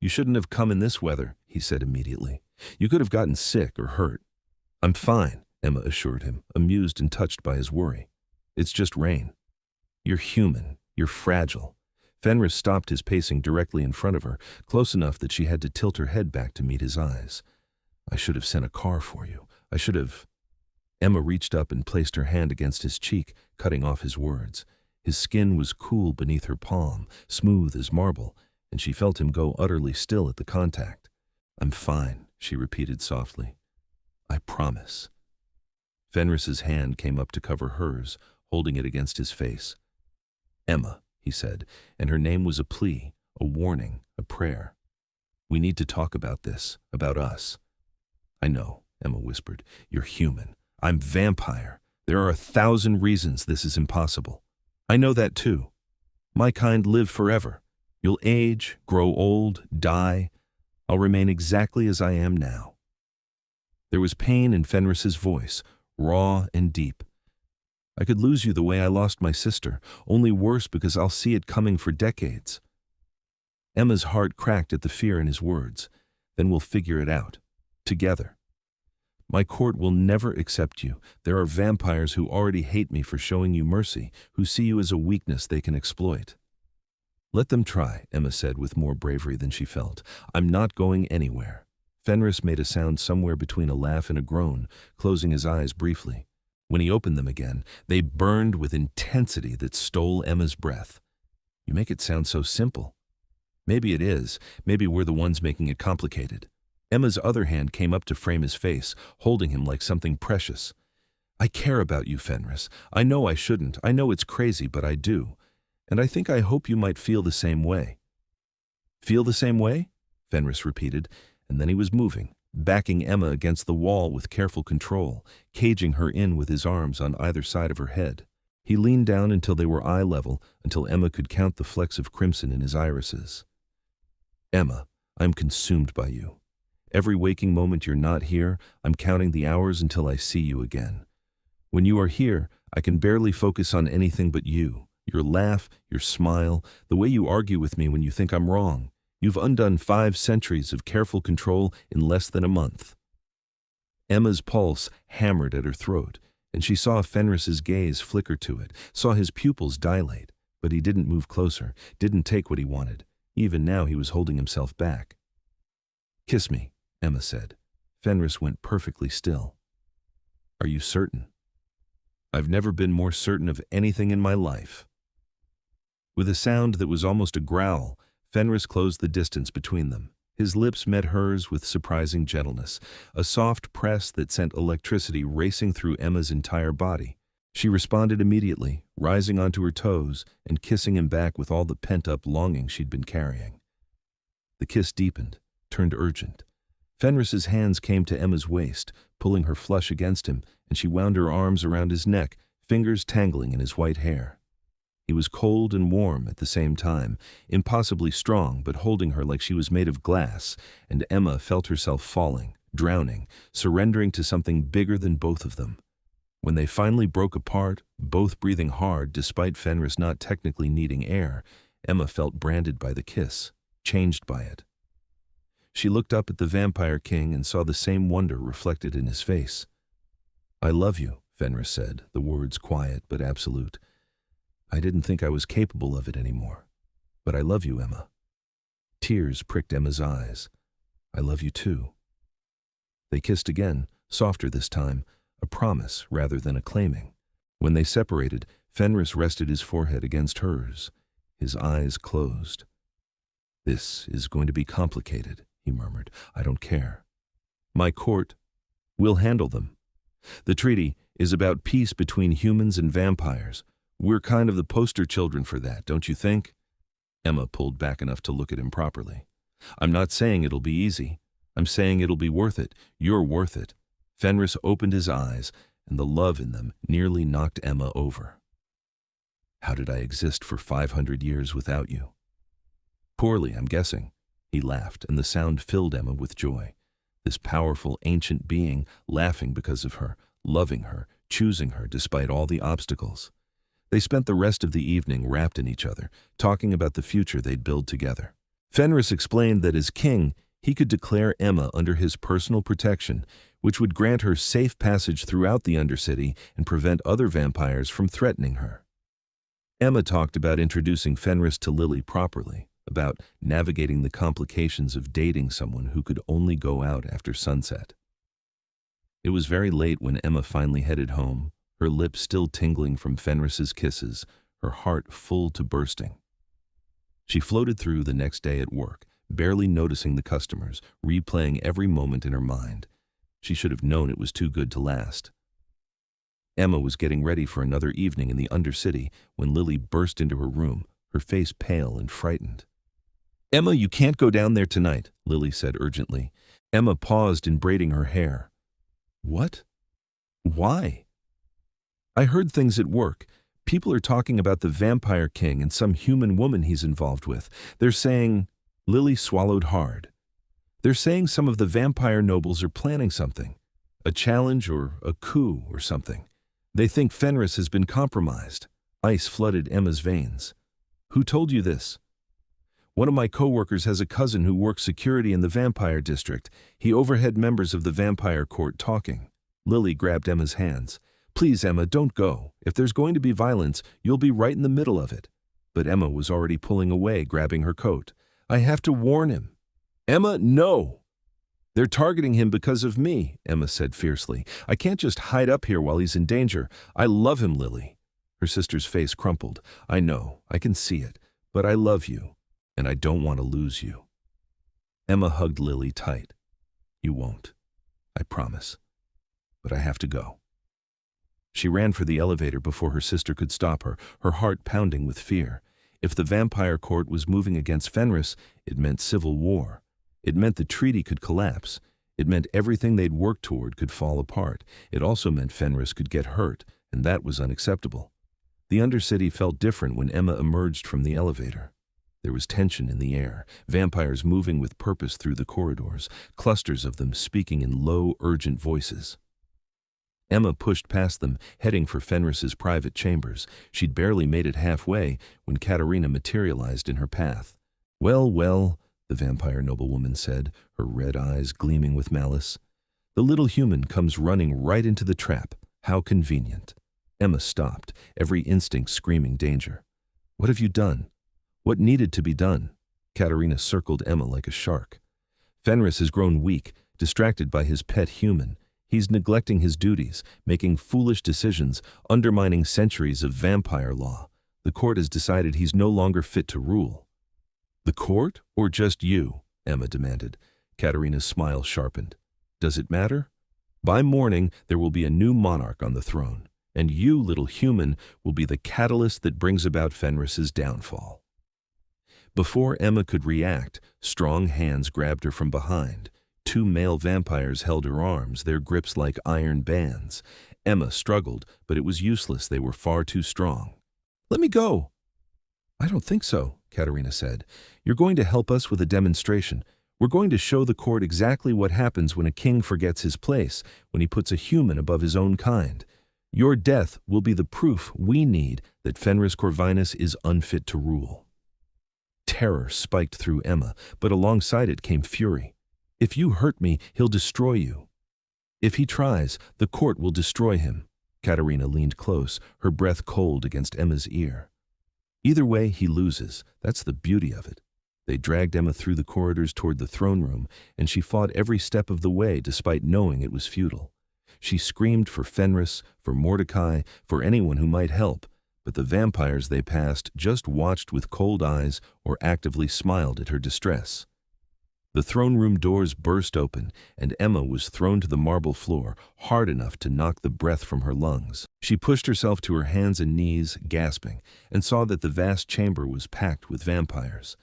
"You shouldn't have come in this weather," he said immediately. "You could have gotten sick or hurt." "I'm fine," Emma assured him, amused and touched by his worry. "It's just rain." "You're human. You're fragile." Fenris stopped his pacing directly in front of her, close enough that she had to tilt her head back to meet his eyes. "I should have sent a car for you. I should have—" Emma reached up and placed her hand against his cheek, cutting off his words. His skin was cool beneath her palm, smooth as marble, and she felt him go utterly still at the contact. "I'm fine," she repeated softly. "I promise." Fenris's hand came up to cover hers, holding it against his face. "Emma," he said, and her name was a plea, a warning, a prayer. "We need to talk about this, about us." "I know," Emma whispered. "You're human. I'm vampire. There are 1,000 reasons this is impossible. I know that too. My kind live forever. You'll age, grow old, die. I'll remain exactly as I am now." There was pain in Fenris's voice, raw and deep. "I could lose you the way I lost my sister, only worse because I'll see it coming for decades." Emma's heart cracked at the fear in his words. "Then we'll figure it out. Together. My court will never accept you. There are vampires who already hate me for showing you mercy, who see you as a weakness they can exploit." "Let them try," Emma said with more bravery than she felt. "I'm not going anywhere." Fenris made a sound somewhere between a laugh and a groan, closing his eyes briefly. When he opened them again, they burned with intensity that stole Emma's breath. "You make it sound so simple." "Maybe it is. Maybe we're the ones making it complicated." Emma's other hand came up to frame his face, holding him like something precious. "I care about you, Fenris. I know I shouldn't. I know it's crazy, but I do. And I hope you might feel the same way." "Feel the same way?" Fenris repeated, and then he was moving, backing Emma against the wall with careful control, caging her in with his arms on either side of her head. He leaned down until they were eye level, until Emma could count the flecks of crimson in his irises. "Emma, I'm consumed by you. Every waking moment you're not here, I'm counting the hours until I see you again. When you are here, I can barely focus on anything but you. Your laugh, your smile, the way you argue with me when you think I'm wrong. You've undone 5 centuries of careful control in less than a month." Emma's pulse hammered at her throat, and she saw Fenris's gaze flicker to it, saw his pupils dilate, but he didn't move closer, didn't take what he wanted. Even now he was holding himself back. "Kiss me," Emma said. Fenris went perfectly still. "Are you certain?" "I've never been more certain of anything in my life." With a sound that was almost a growl, Fenris closed the distance between them. His lips met hers with surprising gentleness, a soft press that sent electricity racing through Emma's entire body. She responded immediately, rising onto her toes and kissing him back with all the pent-up longing she'd been carrying. The kiss deepened, turned urgent. Fenris's hands came to Emma's waist, pulling her flush against him, and she wound her arms around his neck, fingers tangling in his white hair. He was cold and warm at the same time, impossibly strong but holding her like she was made of glass, and Emma felt herself falling, drowning, surrendering to something bigger than both of them. When they finally broke apart, both breathing hard despite Fenris not technically needing air, Emma felt branded by the kiss, changed by it. She looked up at the Vampire King and saw the same wonder reflected in his face. "I love you," Fenris said, the words quiet but absolute. "I didn't think I was capable of it anymore. But I love you, Emma." Tears pricked Emma's eyes. "I love you too." They kissed again, softer this time, a promise rather than a claiming. When they separated, Fenris rested his forehead against hers. His eyes closed. "This is going to be complicated," he murmured. "I don't care. My court will handle them. The treaty is about peace between humans and vampires. We're kind of the poster children for that, don't you think?" Emma pulled back enough to look at him properly. "I'm not saying it'll be easy. I'm saying it'll be worth it. You're worth it." Fenris opened his eyes, and the love in them nearly knocked Emma over. "How did I exist for 500 years without you?" "Poorly, I'm guessing." He laughed, and the sound filled Emma with joy. This powerful, ancient being laughing because of her, loving her, choosing her despite all the obstacles. They spent the rest of the evening wrapped in each other, talking about the future they'd build together. Fenris explained that as king, he could declare Emma under his personal protection, which would grant her safe passage throughout the Undercity and prevent other vampires from threatening her. Emma talked about introducing Fenris to Lily properly, about navigating the complications of dating someone who could only go out after sunset. It was very late when Emma finally headed home, her lips still tingling from Fenris's kisses, her heart full to bursting. She floated through the next day at work, barely noticing the customers, replaying every moment in her mind. She should have known it was too good to last. Emma was getting ready for another evening in the Undercity when Lily burst into her room, her face pale and frightened. "Emma, you can't go down there tonight," Lily said urgently. Emma paused in braiding her hair. "What? Why?" "I heard things at work. People are talking about the Vampire King and some human woman he's involved with. They're saying—" Lily swallowed hard. "They're saying some of the vampire nobles are planning something. A challenge or a coup or something. They think Fenris has been compromised." Ice flooded Emma's veins. "Who told you this?" "One of my co-workers has a cousin who works security in the vampire district. He overheard members of the vampire court talking." Lily grabbed Emma's hands. "Please, Emma, don't go. If there's going to be violence, you'll be right in the middle of it." But Emma was already pulling away, grabbing her coat. "I have to warn him." "Emma, no! They're targeting him because of me," Emma said fiercely. "I can't just hide up here while he's in danger. I love him, Lily." Her sister's face crumpled. "I know, I can see it, but I love you, and I don't want to lose you." Emma hugged Lily tight. "You won't. I promise. But I have to go." She ran for the elevator before her sister could stop her, her heart pounding with fear. If the vampire court was moving against Fenris, it meant civil war. It meant the treaty could collapse. It meant everything they'd worked toward could fall apart. It also meant Fenris could get hurt, and that was unacceptable. The Undercity felt different when Emma emerged from the elevator. There was tension in the air, vampires moving with purpose through the corridors, clusters of them speaking in low, urgent voices. Emma pushed past them, heading for Fenris's private chambers. She'd barely made it halfway when Katerina materialized in her path. "Well, well," the vampire noblewoman said, her red eyes gleaming with malice. "The little human comes running right into the trap. How convenient." Emma stopped, every instinct screaming danger. "What have you done? What needed to be done?" Katerina circled Emma like a shark. "Fenris has grown weak, distracted by his pet human. He's neglecting his duties, making foolish decisions, undermining centuries of vampire law. The court has decided he's no longer fit to rule." "The court, or just you?" Emma demanded. Katerina's smile sharpened. "Does it matter? By morning, there will be a new monarch on the throne, and you, little human, will be the catalyst that brings about Fenris's downfall." Before Emma could react, strong hands grabbed her from behind. Two male vampires held her arms, their grips like iron bands. Emma struggled, but it was useless. They were far too strong. "Let me go." "I don't think so," Katerina said. "You're going to help us with a demonstration. We're going to show the court exactly what happens when a king forgets his place, when he puts a human above his own kind. Your death will be the proof we need that Fenris Corvinus is unfit to rule." Terror spiked through Emma, but alongside it came fury. "If you hurt me, he'll destroy you. If he tries, the court will destroy him." Katerina leaned close, her breath cold against Emma's ear. "Either way, he loses. That's the beauty of it." They dragged Emma through the corridors toward the throne room, and she fought every step of the way despite knowing it was futile. She screamed for Fenris, for Mordecai, for anyone who might help, but the vampires they passed just watched with cold eyes or actively smiled at her distress. The throne room doors burst open, and Emma was thrown to the marble floor, hard enough to knock the breath from her lungs. She pushed herself to her hands and knees, gasping, and saw that the vast chamber was packed with vampires.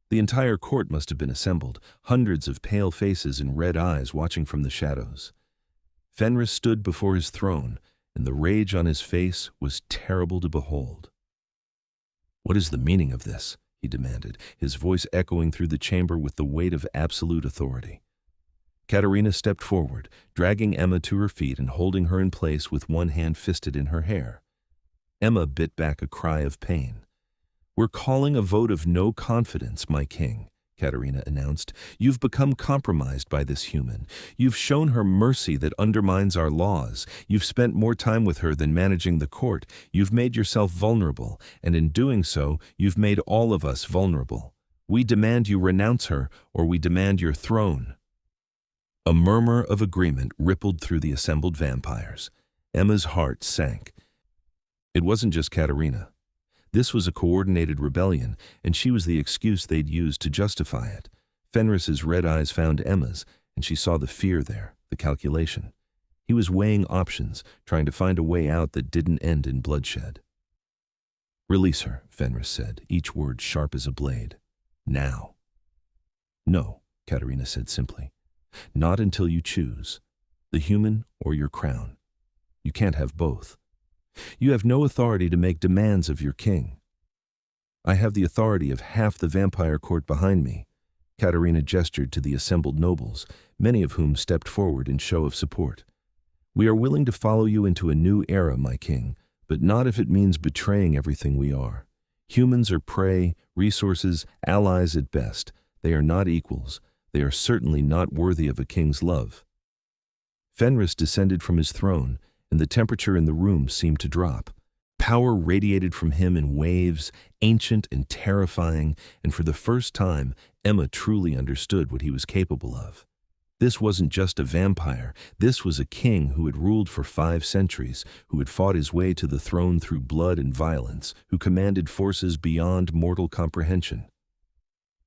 The entire court must have been assembled, hundreds of pale faces and red eyes watching from the shadows. Fenris stood before his throne, and the rage on his face was terrible to behold. "What is the meaning of this?" he demanded, his voice echoing through the chamber with the weight of absolute authority. Katerina stepped forward, dragging Emma to her feet and holding her in place with one hand fisted in her hair. Emma bit back a cry of pain. "We're calling a vote of no confidence, my king," Katerina announced. "You've become compromised by this human. You've shown her mercy that undermines our laws. You've spent more time with her than managing the court. You've made yourself vulnerable, and in doing so, you've made all of us vulnerable. We demand you renounce her, or we demand your throne." A murmur of agreement rippled through the assembled vampires. Emma's heart sank. It wasn't just Katerina. This was a coordinated rebellion, and she was the excuse they'd used to justify it. Fenris's red eyes found Emma's, and she saw the fear there, the calculation. He was weighing options, trying to find a way out that didn't end in bloodshed. "Release her," Fenris said, each word sharp as a blade. "Now." "No," Katerina said simply. "Not until you choose. The human or your crown. You can't have both. You have no authority to make demands of your king." "I have the authority of half the vampire court behind me." Katerina gestured to the assembled nobles, many of whom stepped forward in show of support. "We are willing to follow you into a new era, my king, but not if it means betraying everything we are. Humans are prey, resources, allies at best. They are not equals. They are certainly not worthy of a king's love." Fenris descended from his throne, and the temperature in the room seemed to drop. Power radiated from him in waves, ancient and terrifying, and for the first time, Emma truly understood what he was capable of. This wasn't just a vampire. This was a king who had ruled for 5 centuries, who had fought his way to the throne through blood and violence, who commanded forces beyond mortal comprehension.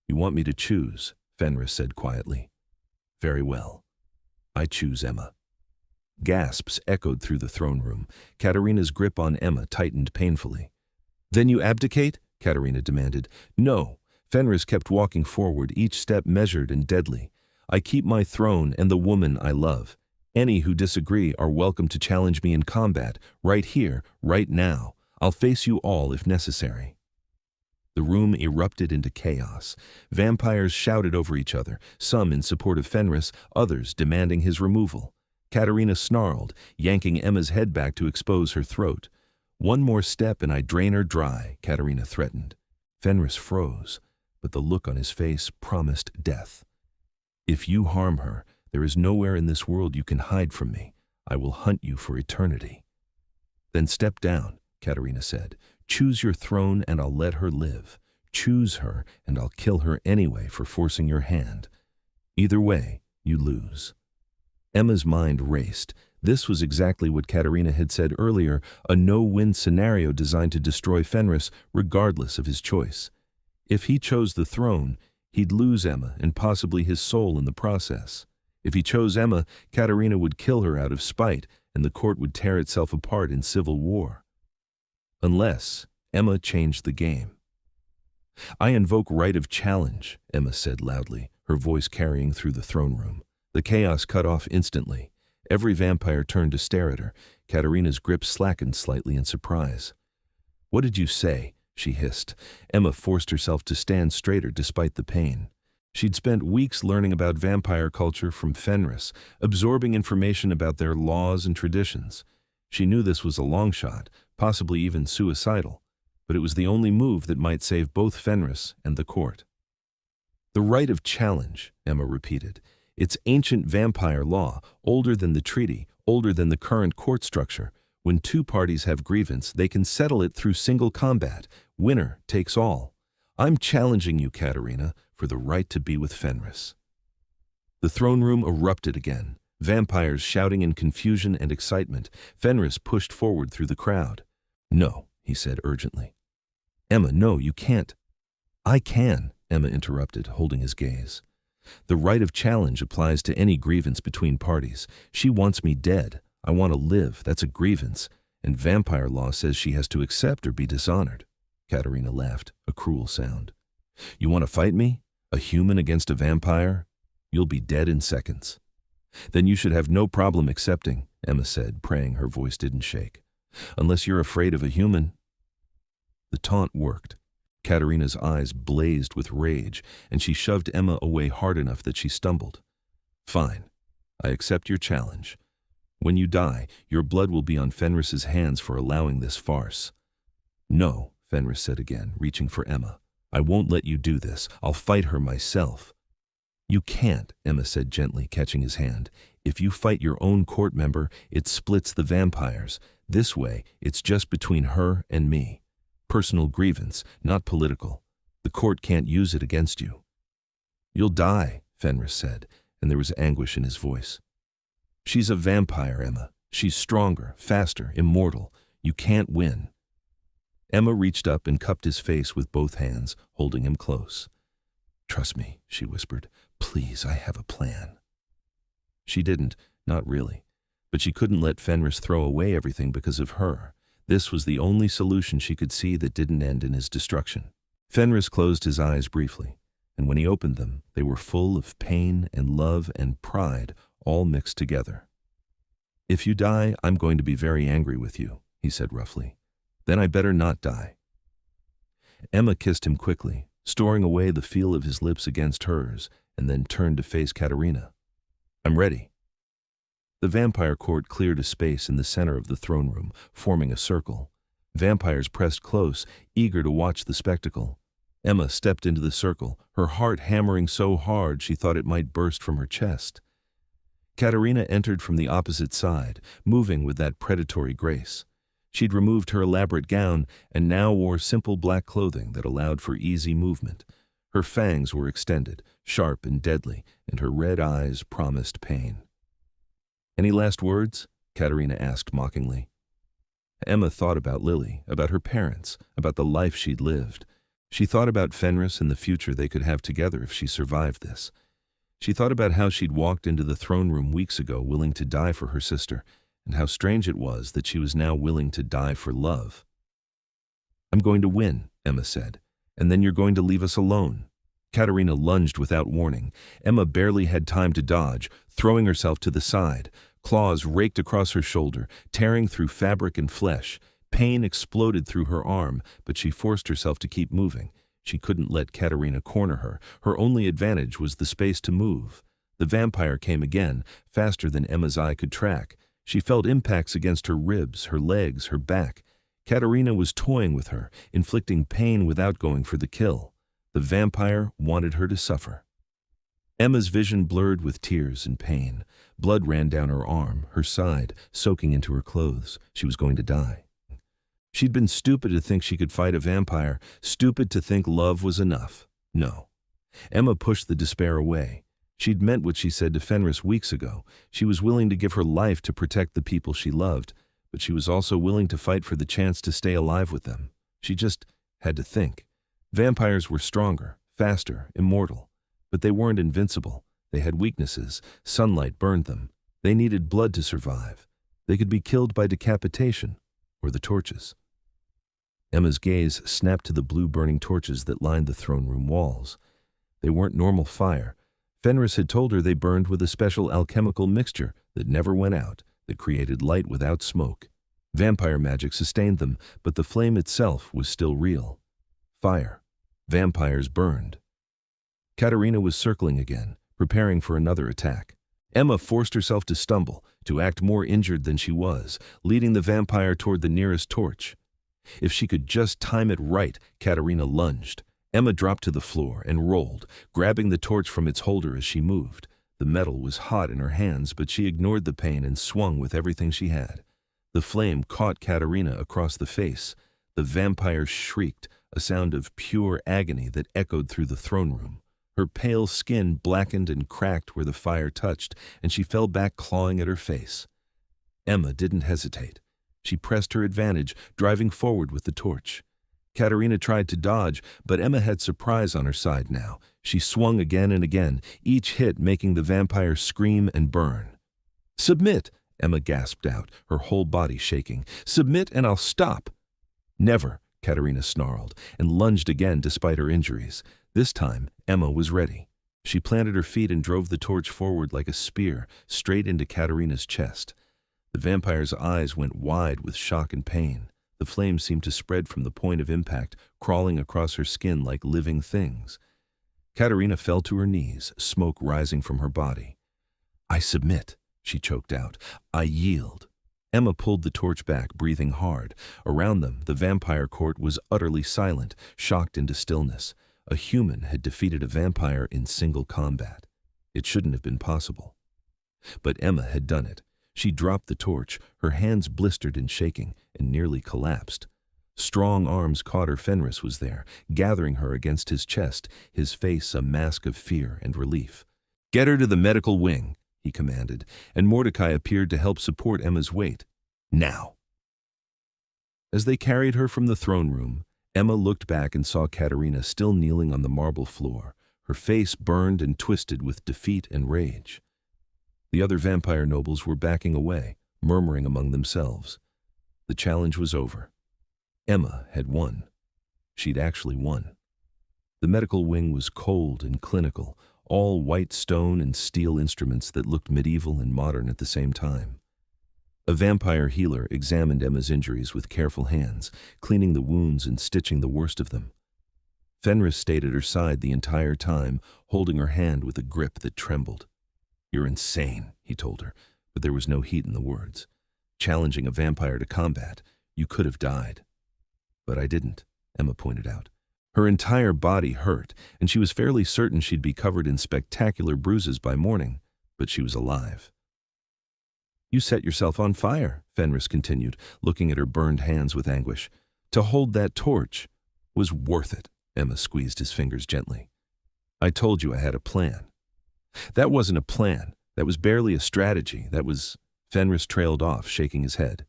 "You want me to choose," Fenris said quietly. "Very well. I choose Emma." Gasps echoed through the throne room. Katerina's grip on Emma tightened painfully. "Then you abdicate?" Katerina demanded. "No." Fenris kept walking forward, each step measured and deadly. "I keep my throne and the woman I love. Any who disagree are welcome to challenge me in combat, right here, right now. I'll face you all if necessary." The room erupted into chaos. Vampires shouted over each other, some in support of Fenris, others demanding his removal. Katerina snarled, yanking Emma's head back to expose her throat. "One more step and I drain her dry," Katerina threatened. Fenris froze, but the look on his face promised death. "If you harm her, there is nowhere in this world you can hide from me. I will hunt you for eternity." "Then step down," Katerina said. "Choose your throne and I'll let her live. Choose her and I'll kill her anyway for forcing your hand. Either way, you lose." Emma's mind raced. This was exactly what Katerina had said earlier, a no-win scenario designed to destroy Fenris regardless of his choice. If he chose the throne, he'd lose Emma and possibly his soul in the process. If he chose Emma, Katerina would kill her out of spite, and the court would tear itself apart in civil war. Unless Emma changed the game. "I invoke right of challenge," Emma said loudly, her voice carrying through the throne room. The chaos cut off instantly. Every vampire turned to stare at her. Katerina's grip slackened slightly in surprise. "What did you say?" she hissed. Emma forced herself to stand straighter despite the pain. She'd spent weeks learning about vampire culture from Fenris, absorbing information about their laws and traditions. She knew this was a long shot, possibly even suicidal, but it was the only move that might save both Fenris and the court. "The right of challenge," Emma repeated. "It's ancient vampire law, older than the treaty, older than the current court structure. When 2 parties have grievance, they can settle it through single combat. Winner takes all. I'm challenging you, Katerina, for the right to be with Fenris." The throne room erupted again, vampires shouting in confusion and excitement. Fenris pushed forward through the crowd. "No," he said urgently. "Emma, no, you can't." "I can," Emma interrupted, holding his gaze. "The right of challenge applies to any grievance between parties. She wants me dead. I want to live. That's a grievance. And vampire law says she has to accept or be dishonored." Katerina laughed, a cruel sound. "You want to fight me? A human against a vampire? You'll be dead in seconds." "Then you should have no problem accepting," Emma said, praying her voice didn't shake. "Unless you're afraid of a human." The taunt worked. Katerina's eyes blazed with rage, and she shoved Emma away hard enough that she stumbled. "Fine. I accept your challenge. When you die, your blood will be on Fenris's hands for allowing this farce." "No," Fenris said again, reaching for Emma. I won't let you do this. I'll fight her myself. You can't, Emma said gently, catching his hand. If you fight your own court member, it splits the vampires. This way, it's just between her and me. Personal grievance, not political. The court can't use it against you. You'll die, Fenris said, and there was anguish in his voice. She's a vampire, Emma. She's stronger, faster, immortal. You can't win. Emma reached up and cupped his face with both hands, holding him close. Trust me, she whispered. Please, I have a plan. She didn't, not really. But she couldn't let Fenris throw away everything because of her. This was the only solution she could see that didn't end in his destruction. Fenris closed his eyes briefly, and when he opened them, they were full of pain and love and pride, all mixed together. If you die, I'm going to be very angry with you, he said roughly. Then I better not die. Emma kissed him quickly, storing away the feel of his lips against hers, and then turned to face Katerina. I'm ready. The vampire court cleared a space in the center of the throne room, forming a circle. Vampires pressed close, eager to watch the spectacle. Emma stepped into the circle, her heart hammering so hard she thought it might burst from her chest. Katerina entered from the opposite side, moving with that predatory grace. She'd removed her elaborate gown and now wore simple black clothing that allowed for easy movement. Her fangs were extended, sharp and deadly, and her red eyes promised pain. Any last words? Katerina asked mockingly. Emma thought about Lily, about her parents, about the life she'd lived. She thought about Fenris and the future they could have together if she survived this. She thought about how she'd walked into the throne room weeks ago willing to die for her sister, and how strange it was that she was now willing to die for love. I'm going to win, Emma said, and then you're going to leave us alone. Katerina lunged without warning. Emma barely had time to dodge, throwing herself to the side. Claws raked across her shoulder, tearing through fabric and flesh. Pain exploded through her arm, but she forced herself to keep moving. She couldn't let Katerina corner her. Her only advantage was the space to move. The vampire came again, faster than Emma's eye could track. She felt impacts against her ribs, her legs, her back. Katerina was toying with her, inflicting pain without going for the kill. The vampire wanted her to suffer. Emma's vision blurred with tears and pain. Blood ran down her arm, her side, soaking into her clothes. She was going to die. She'd been stupid to think she could fight a vampire, stupid to think love was enough. No. Emma pushed the despair away. She'd meant what she said to Fenris weeks ago. She was willing to give her life to protect the people she loved, but she was also willing to fight for the chance to stay alive with them. She just had to think. Vampires were stronger, faster, immortal. But they weren't invincible. They had weaknesses. Sunlight burned them. They needed blood to survive. They could be killed by decapitation or the torches. Emma's gaze snapped to the blue burning torches that lined the throne room walls. They weren't normal fire. Fenris had told her they burned with a special alchemical mixture that never went out, that created light without smoke. Vampire magic sustained them, but the flame itself was still real. Fire. Vampires burned. Katerina was circling again, preparing for another attack. Emma forced herself to stumble, to act more injured than she was, leading the vampire toward the nearest torch. If she could just time it right, Katerina lunged. Emma dropped to the floor and rolled, grabbing the torch from its holder as she moved. The metal was hot in her hands, but she ignored the pain and swung with everything she had. The flame caught Katerina across the face. The vampire shrieked, a sound of pure agony that echoed through the throne room. Her pale skin blackened and cracked where the fire touched, and she fell back clawing at her face. Emma didn't hesitate. She pressed her advantage, driving forward with the torch. Katerina tried to dodge, but Emma had surprise on her side now. She swung again and again, each hit making the vampire scream and burn. "Submit!" Emma gasped out, her whole body shaking. "Submit and I'll stop!" "Never!" Katerina snarled, and lunged again despite her injuries. This time, Emma was ready. She planted her feet and drove the torch forward like a spear, straight into Katerina's chest. The vampire's eyes went wide with shock and pain. The flames seemed to spread from the point of impact, crawling across her skin like living things. Katerina fell to her knees, smoke rising from her body. "I submit," she choked out. "I yield." Emma pulled the torch back, breathing hard. Around them, the vampire court was utterly silent, shocked into stillness. A human had defeated a vampire in single combat. It shouldn't have been possible. But Emma had done it. She dropped the torch, her hands blistered and shaking, and nearly collapsed. Strong arms caught her. Fenris was there, gathering her against his chest, his face a mask of fear and relief. "Get her to the medical wing," he commanded, and Mordecai appeared to help support Emma's weight. "Now." As they carried her from the throne room, Emma looked back and saw Katerina still kneeling on the marble floor, her face burned and twisted with defeat and rage. The other vampire nobles were backing away, murmuring among themselves. The challenge was over. Emma had won. She'd actually won. The medical wing was cold and clinical, all white stone and steel instruments that looked medieval and modern at the same time. A vampire healer examined Emma's injuries with careful hands, cleaning the wounds and stitching the worst of them. Fenris stayed at her side the entire time, holding her hand with a grip that trembled. "You're insane," he told her, but there was no heat in the words. "Challenging a vampire to combat, you could have died." "But I didn't," Emma pointed out. Her entire body hurt, and she was fairly certain she'd be covered in spectacular bruises by morning, but she was alive. "You set yourself on fire," Fenris continued, looking at her burned hands with anguish. "To hold that torch was worth it." Emma squeezed his fingers gently. "I told you I had a plan." "That wasn't a plan. That was barely a strategy. That was—" Fenris trailed off, shaking his head.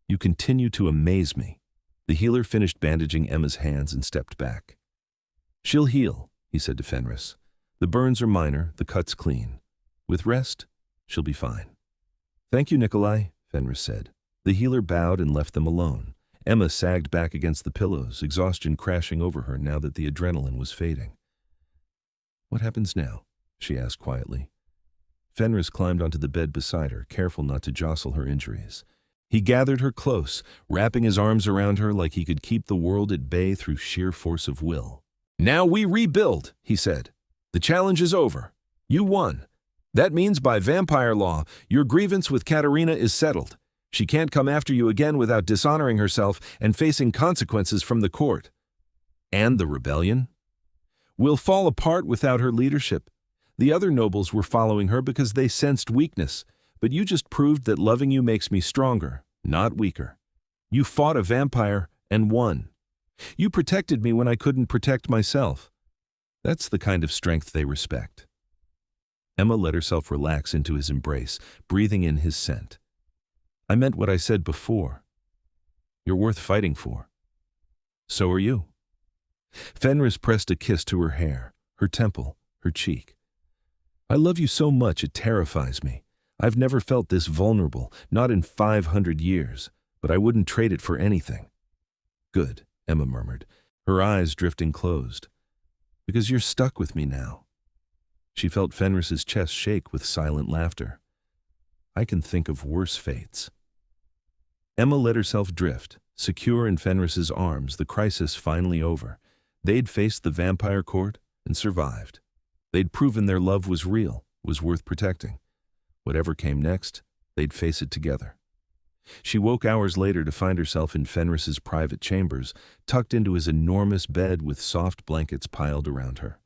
"You continue to amaze me." The healer finished bandaging Emma's hands and stepped back. "She'll heal," he said to Fenris. "The burns are minor, the cut's clean. With rest, she'll be fine." "Thank you, Nikolai," Fenris said. The healer bowed and left them alone. Emma sagged back against the pillows, exhaustion crashing over her now that the adrenaline was fading. "What happens now?" she asked quietly. Fenris climbed onto the bed beside her, careful not to jostle her injuries. He gathered her close, wrapping his arms around her like he could keep the world at bay through sheer force of will. "Now we rebuild," he said. "The challenge is over. You won. That means by vampire law, your grievance with Katerina is settled. She can't come after you again without dishonoring herself and facing consequences from the court. And the rebellion will fall apart without her leadership. The other nobles were following her because they sensed weakness, but you just proved that loving you makes me stronger, not weaker. You fought a vampire and won. You protected me when I couldn't protect myself. That's the kind of strength they respect." Emma let herself relax into his embrace, breathing in his scent. "I meant what I said before. You're worth fighting for. So are you." Fenris pressed a kiss to her hair, her temple, her cheek. "I love you so much it terrifies me. I've never felt this vulnerable, not in 500 years, but I wouldn't trade it for anything." "Good," Emma murmured, her eyes drifting closed. "Because you're stuck with me now." She felt Fenris's chest shake with silent laughter. "I can think of worse fates." Emma let herself drift, secure in Fenris's arms, the crisis finally over. They'd faced the vampire court and survived. They'd proven their love was real, was worth protecting. Whatever came next, they'd face it together. She woke hours later to find herself in Fenris's private chambers, tucked into his enormous bed with soft blankets piled around her.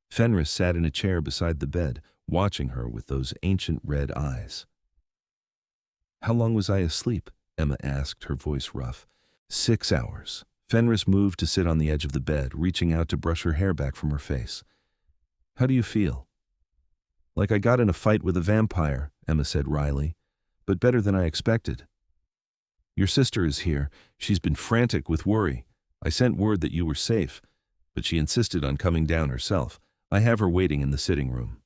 Fenris sat in a chair beside the bed, watching her with those ancient red eyes. "How long was I asleep?" Emma asked, her voice rough. 6 hours. Fenris moved to sit on the edge of the bed, reaching out to brush her hair back from her face. "How do you feel?" "Like I got in a fight with a vampire," Emma said wryly, "but better than I expected." "Your sister is here. She's been frantic with worry. I sent word that you were safe, but she insisted on coming down herself. I have her waiting in the sitting room."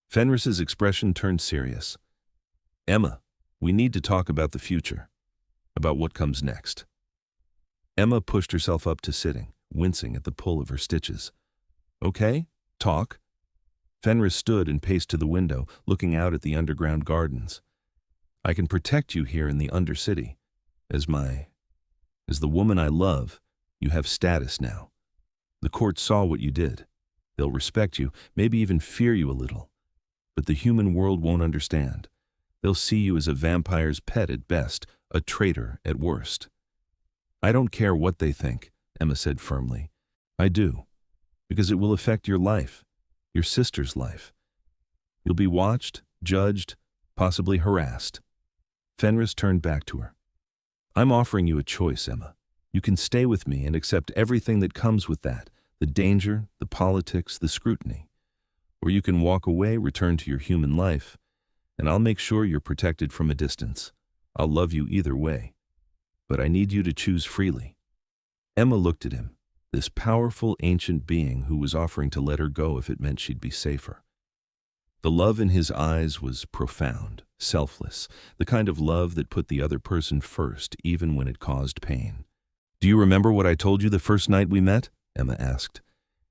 Fenris's expression turned serious. "Emma, we need to talk about the future, about what comes next." Emma pushed herself up to sitting, wincing at the pull of her stitches. "Okay, talk." Fenris stood and paced to the window, looking out at the underground gardens. "I can protect you here in the Undercity. As the woman I love, you have status now. The court saw what you did. They'll respect you, maybe even fear you a little. But the human world won't understand. They'll see you as a vampire's pet at best, a traitor at worst. I don't care what they think, Emma said firmly. I do, because it will affect your life, your sister's life. You'll be watched, judged, possibly harassed. Fenris turned back to her. I'm offering you a choice, Emma. You can stay with me and accept everything that comes with that, the danger, the politics, the scrutiny. Or you can walk away, return to your human life, and I'll make sure you're protected from a distance. I'll love you either way. But I need you to choose freely. Emma looked at him, this powerful ancient being who was offering to let her go if it meant she'd be safer. The love in his eyes was profound, selfless, the kind of love that put the other person first, even when it caused pain. Do you remember what I told you the first night we met? Emma asked.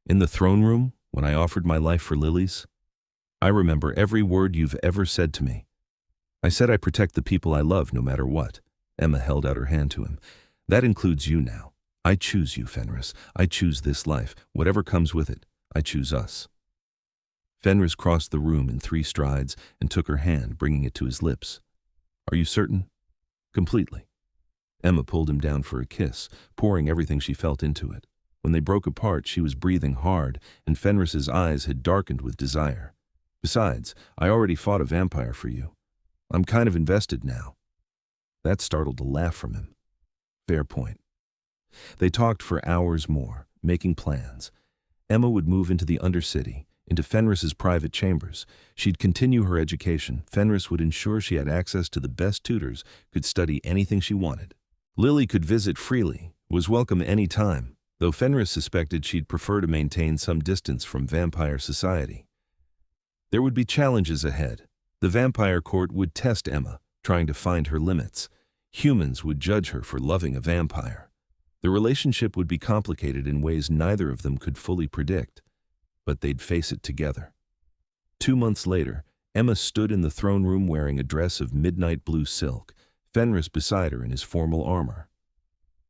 In the throne room, when I offered my life for Lily's? I remember every word you've ever said to me. I said I protect the people I love no matter what. Emma held out her hand to him. That includes you now. I choose you, Fenris. I choose this life. Whatever comes with it, I choose us. Fenris crossed the room in 3 strides and took her hand, bringing it to his lips. Are you certain? Completely. Emma pulled him down for a kiss, pouring everything she felt into it. When they broke apart, she was breathing hard, and Fenris's eyes had darkened with desire. Besides, I already fought a vampire for you. I'm kind of invested now. That startled a laugh from him. Fair point. They talked for hours more, making plans. Emma would move into the Undercity, into Fenris's private chambers. She'd continue her education. Fenris would ensure she had access to the best tutors, could study anything she wanted. Lily could visit freely, was welcome any time, though Fenris suspected she'd prefer to maintain some distance from vampire society. There would be challenges ahead. The vampire court would test Emma, trying to find her limits. Humans would judge her for loving a vampire. The relationship would be complicated in ways neither of them could fully predict, but they'd face it together. 2 months later, Emma stood in the throne room wearing a dress of midnight blue silk, Fenris beside her in his formal armor.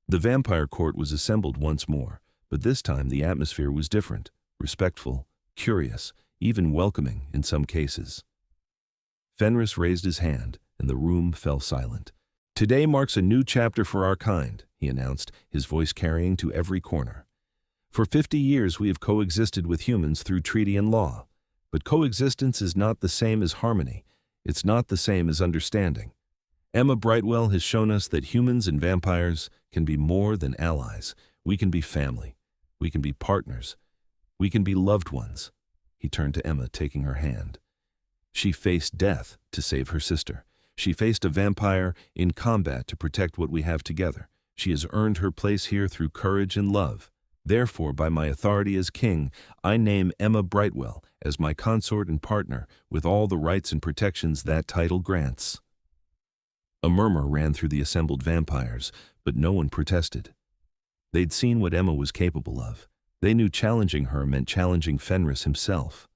The vampire court was assembled once more, but this time the atmosphere was different, respectful, curious, even welcoming in some cases. Fenris raised his hand, and the room fell silent. Today marks a new chapter for our kind, he announced, his voice carrying to every corner. For 50 years we have coexisted with humans through treaty and law, but coexistence is not the same as harmony. It's not the same as understanding. Emma Brightwell has shown us that humans and vampires can be more than allies. We can be family. We can be partners. We can be loved ones. He turned to Emma, taking her hand. She faced death to save her sister. She faced a vampire in combat to protect what we have together. She has earned her place here through courage and love. Therefore, by my authority as king, I name Emma Brightwell as my consort and partner with all the rights and protections that title grants. A murmur ran through the assembled vampires, but no one protested. They'd seen what Emma was capable of. They knew challenging her meant challenging Fenris himself.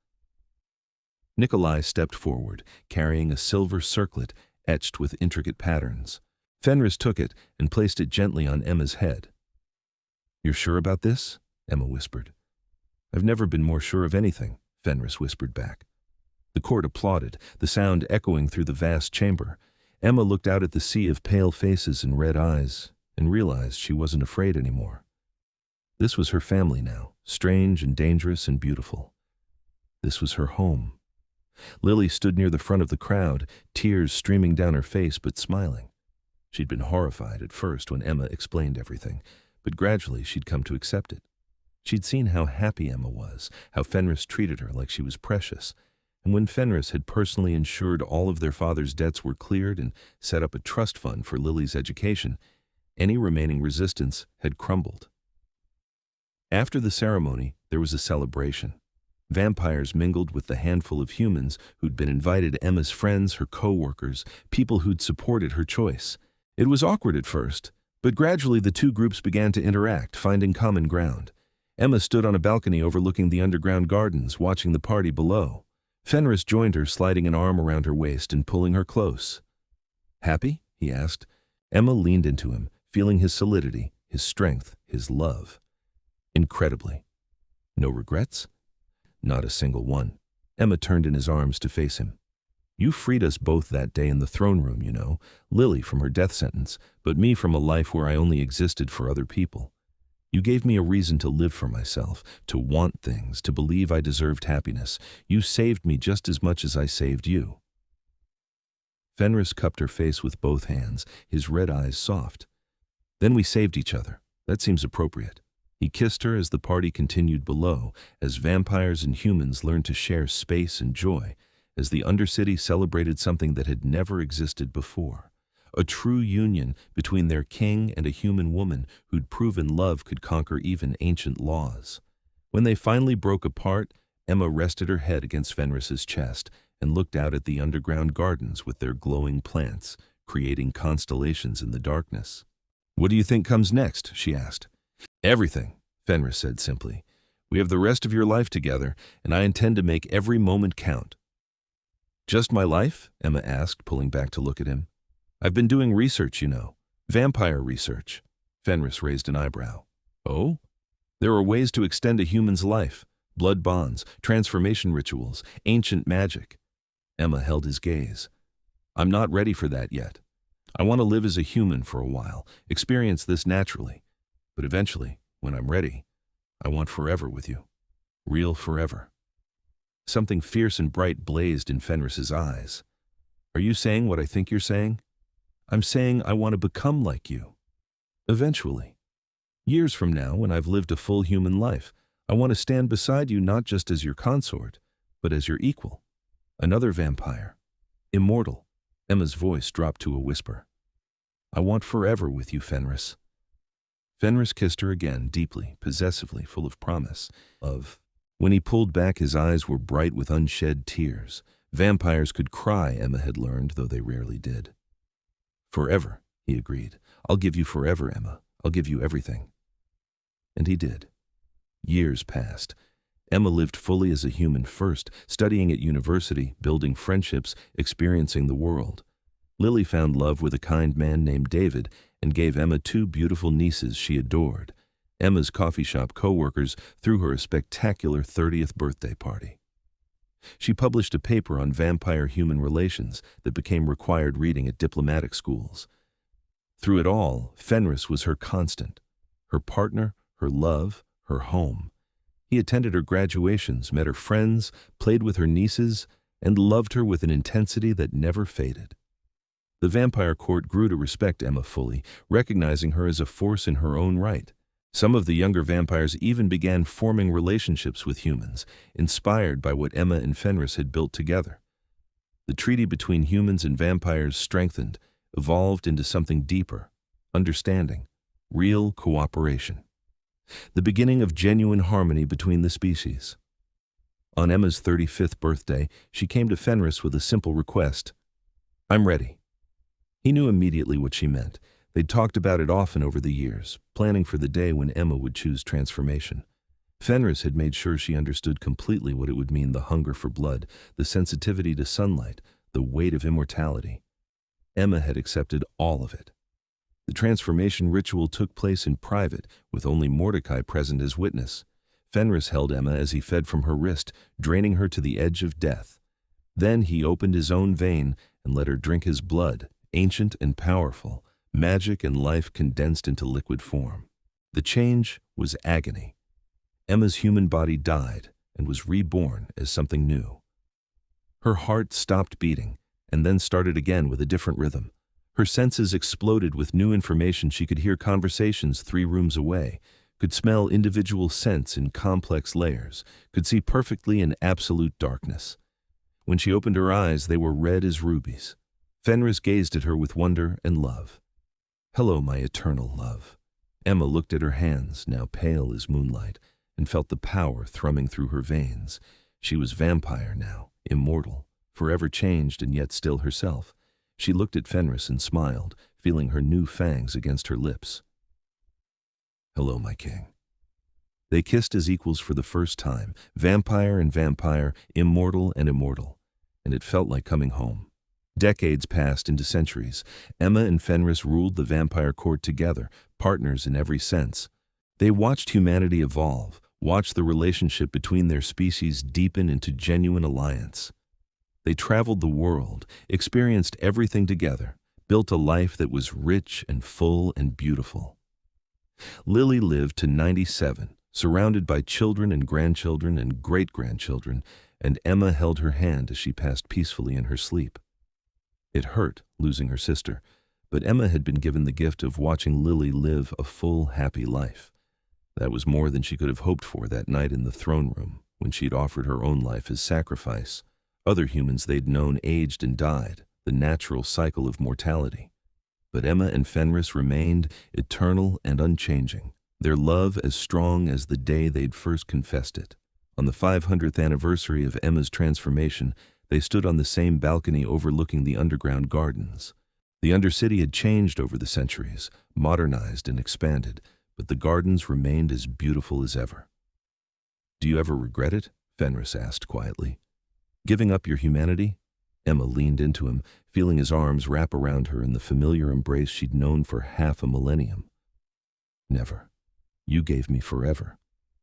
Nikolai stepped forward, carrying a silver circlet etched with intricate patterns. Fenris took it and placed it gently on Emma's head. You're sure about this? Emma whispered. I've never been more sure of anything, Fenris whispered back. The court applauded, the sound echoing through the vast chamber. Emma looked out at the sea of pale faces and red eyes and realized she wasn't afraid anymore. This was her family now, strange and dangerous and beautiful. This was her home. Lily stood near the front of the crowd, tears streaming down her face but smiling. She'd been horrified at first when Emma explained everything, but gradually she'd come to accept it. She'd seen how happy Emma was, how Fenris treated her like she was precious, and when Fenris had personally ensured all of their father's debts were cleared and set up a trust fund for Lily's education, any remaining resistance had crumbled. After the ceremony, there was a celebration. Vampires mingled with the handful of humans who'd been invited, Emma's friends, her co-workers, people who'd supported her choice. It was awkward at first, but gradually the two groups began to interact, finding common ground. Emma stood on a balcony overlooking the underground gardens, watching the party below. Fenris joined her, sliding an arm around her waist and pulling her close. Happy? He asked. Emma leaned into him, feeling his solidity, his strength, his love. Incredibly. No regrets? Not a single one. Emma turned in his arms to face him. You freed us both that day in the throne room, you know, Lily from her death sentence, but me from a life where I only existed for other people. You gave me a reason to live for myself, to want things, to believe I deserved happiness. You saved me just as much as I saved you." Fenris cupped her face with both hands, his red eyes soft. "Then we saved each other. That seems appropriate." He kissed her as the party continued below, as vampires and humans learned to share space and joy, as the Undercity celebrated something that had never existed before. A true union between their king and a human woman who'd proven love could conquer even ancient laws. When they finally broke apart, Emma rested her head against Fenris's chest and looked out at the underground gardens with their glowing plants, creating constellations in the darkness. "What do you think comes next?" she asked. "Everything," Fenris said simply. "We have the rest of your life together, and I intend to make every moment count." "Just my life?" Emma asked, pulling back to look at him. "I've been doing research, you know. Vampire research." Fenris raised an eyebrow. "Oh? There are ways to extend a human's life. Blood bonds, transformation rituals, ancient magic." Emma held his gaze. "I'm not ready for that yet. I want to live as a human for a while, experience this naturally. But eventually, when I'm ready, I want forever with you. Real forever." Something fierce and bright blazed in Fenris's eyes. "Are you saying what I think you're saying?" "I'm saying I want to become like you. Eventually. Years from now, when I've lived a full human life, I want to stand beside you not just as your consort, but as your equal. Another vampire. Immortal." Emma's voice dropped to a whisper. "I want forever with you, Fenris." Fenris kissed her again, deeply, possessively, full of promise. When he pulled back, his eyes were bright with unshed tears. Vampires could cry, Emma had learned, though they rarely did. "Forever," he agreed. "I'll give you forever, Emma. I'll give you everything." And he did. Years passed. Emma lived fully as a human first, studying at university, building friendships, experiencing the world. Lily found love with a kind man named David and gave Emma 2 beautiful nieces she adored. Emma's coffee shop co-workers threw her a spectacular 30th birthday party. She published a paper on vampire-human relations that became required reading at diplomatic schools. Through it all, Fenris was her constant, her partner, her love, her home. He attended her graduations, met her friends, played with her nieces, and loved her with an intensity that never faded. The vampire court grew to respect Emma fully, recognizing her as a force in her own right. Some of the younger vampires even began forming relationships with humans, inspired by what Emma and Fenris had built together. The treaty between humans and vampires strengthened, evolved into something deeper, understanding, real cooperation. The beginning of genuine harmony between the species. On Emma's 35th birthday, she came to Fenris with a simple request. "I'm ready." He knew immediately what she meant. They'd talked about it often over the years, planning for the day when Emma would choose transformation. Fenris had made sure she understood completely what it would mean: the hunger for blood, the sensitivity to sunlight, the weight of immortality. Emma had accepted all of it. The transformation ritual took place in private, with only Mordecai present as witness. Fenris held Emma as he fed from her wrist, draining her to the edge of death. Then he opened his own vein and let her drink his blood, ancient and powerful, magic and life condensed into liquid form. The change was agony. Emma's human body died and was reborn as something new. Her heart stopped beating and then started again with a different rhythm. Her senses exploded with new information. She could hear conversations 3 rooms away, could smell individual scents in complex layers, could see perfectly in absolute darkness. When she opened her eyes, they were red as rubies. Fenris gazed at her with wonder and love. "Hello, my eternal love." Emma looked at her hands, now pale as moonlight, and felt the power thrumming through her veins. She was vampire now, immortal, forever changed and yet still herself. She looked at Fenris and smiled, feeling her new fangs against her lips. "Hello, my king." They kissed as equals for the first time, vampire and vampire, immortal and immortal, and it felt like coming home. Decades passed into centuries. Emma and Fenris ruled the vampire court together, partners in every sense. They watched humanity evolve, watched the relationship between their species deepen into genuine alliance. They traveled the world, experienced everything together, built a life that was rich and full and beautiful. Lily lived to 97, surrounded by children and grandchildren and great-grandchildren, and Emma held her hand as she passed peacefully in her sleep. It hurt, losing her sister, but Emma had been given the gift of watching Lily live a full, happy life. That was more than she could have hoped for that night in the throne room, when she'd offered her own life as sacrifice. Other humans they'd known aged and died, the natural cycle of mortality. But Emma and Fenris remained eternal and unchanging, their love as strong as the day they'd first confessed it. On the 500th anniversary of Emma's transformation, they stood on the same balcony overlooking the underground gardens. The Undercity had changed over the centuries, modernized and expanded, but the gardens remained as beautiful as ever. "Do you ever regret it?" Fenris asked quietly. "Giving up your humanity?" Emma leaned into him, feeling his arms wrap around her in the familiar embrace she'd known for half a millennium. "Never. You gave me forever.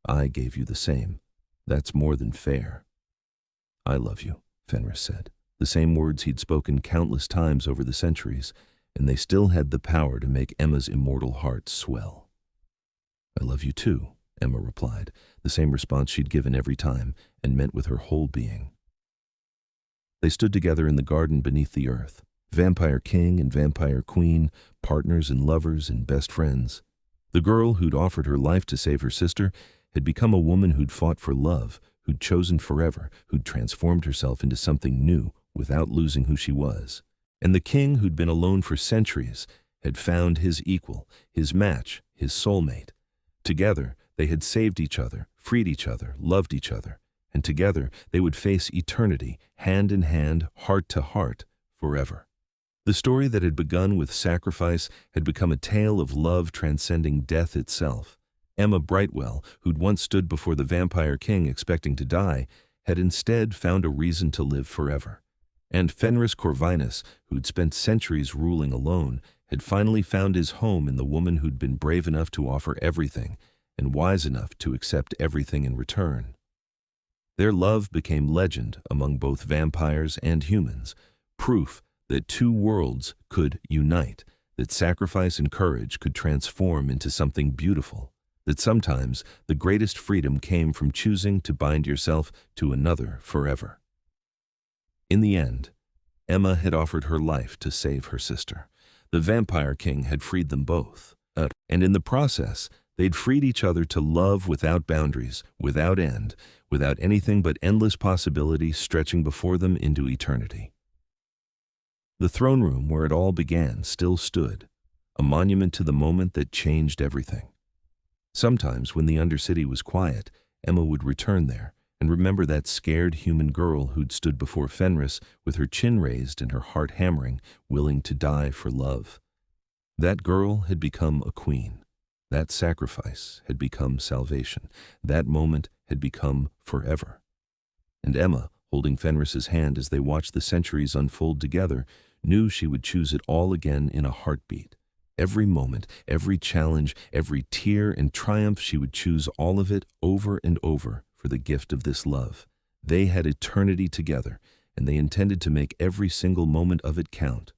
I gave you the same. That's more than fair." "I love you," Fenris said, the same words he'd spoken countless times over the centuries, and they still had the power to make Emma's immortal heart swell. "I love you too," Emma replied, the same response she'd given every time, and meant with her whole being. They stood together in the garden beneath the earth, Vampire King and Vampire Queen, partners and lovers and best friends. The girl who'd offered her life to save her sister had become a woman who'd fought for love, who'd chosen forever, who'd transformed herself into something new without losing who she was. And the king who'd been alone for centuries had found his equal, his match, his soulmate. Together, they had saved each other, freed each other, loved each other, and together they would face eternity, hand in hand, heart to heart, forever. The story that had begun with sacrifice had become a tale of love transcending death itself. Emma Brightwell, who'd once stood before the Vampire King expecting to die, had instead found a reason to live forever. And Fenris Corvinus, who'd spent centuries ruling alone, had finally found his home in the woman who'd been brave enough to offer everything and wise enough to accept everything in return. Their love became legend among both vampires and humans, proof that two worlds could unite, that sacrifice and courage could transform into something beautiful, that sometimes the greatest freedom came from choosing to bind yourself to another forever. In the end, Emma had offered her life to save her sister. The Vampire King had freed them both, and in the process, they'd freed each other to love without boundaries, without end, without anything but endless possibility stretching before them into eternity. The throne room where it all began still stood, a monument to the moment that changed everything. Sometimes when the Undercity was quiet, Emma would return there and remember that scared human girl who'd stood before Fenris with her chin raised and her heart hammering, willing to die for love. That girl had become a queen. That sacrifice had become salvation. That moment had become forever. And Emma, holding Fenris's hand as they watched the centuries unfold together, knew she would choose it all again in a heartbeat. Every moment, every challenge, every tear and triumph, she would choose all of it over and over for the gift of this love. They had eternity together, and they intended to make every single moment of it count.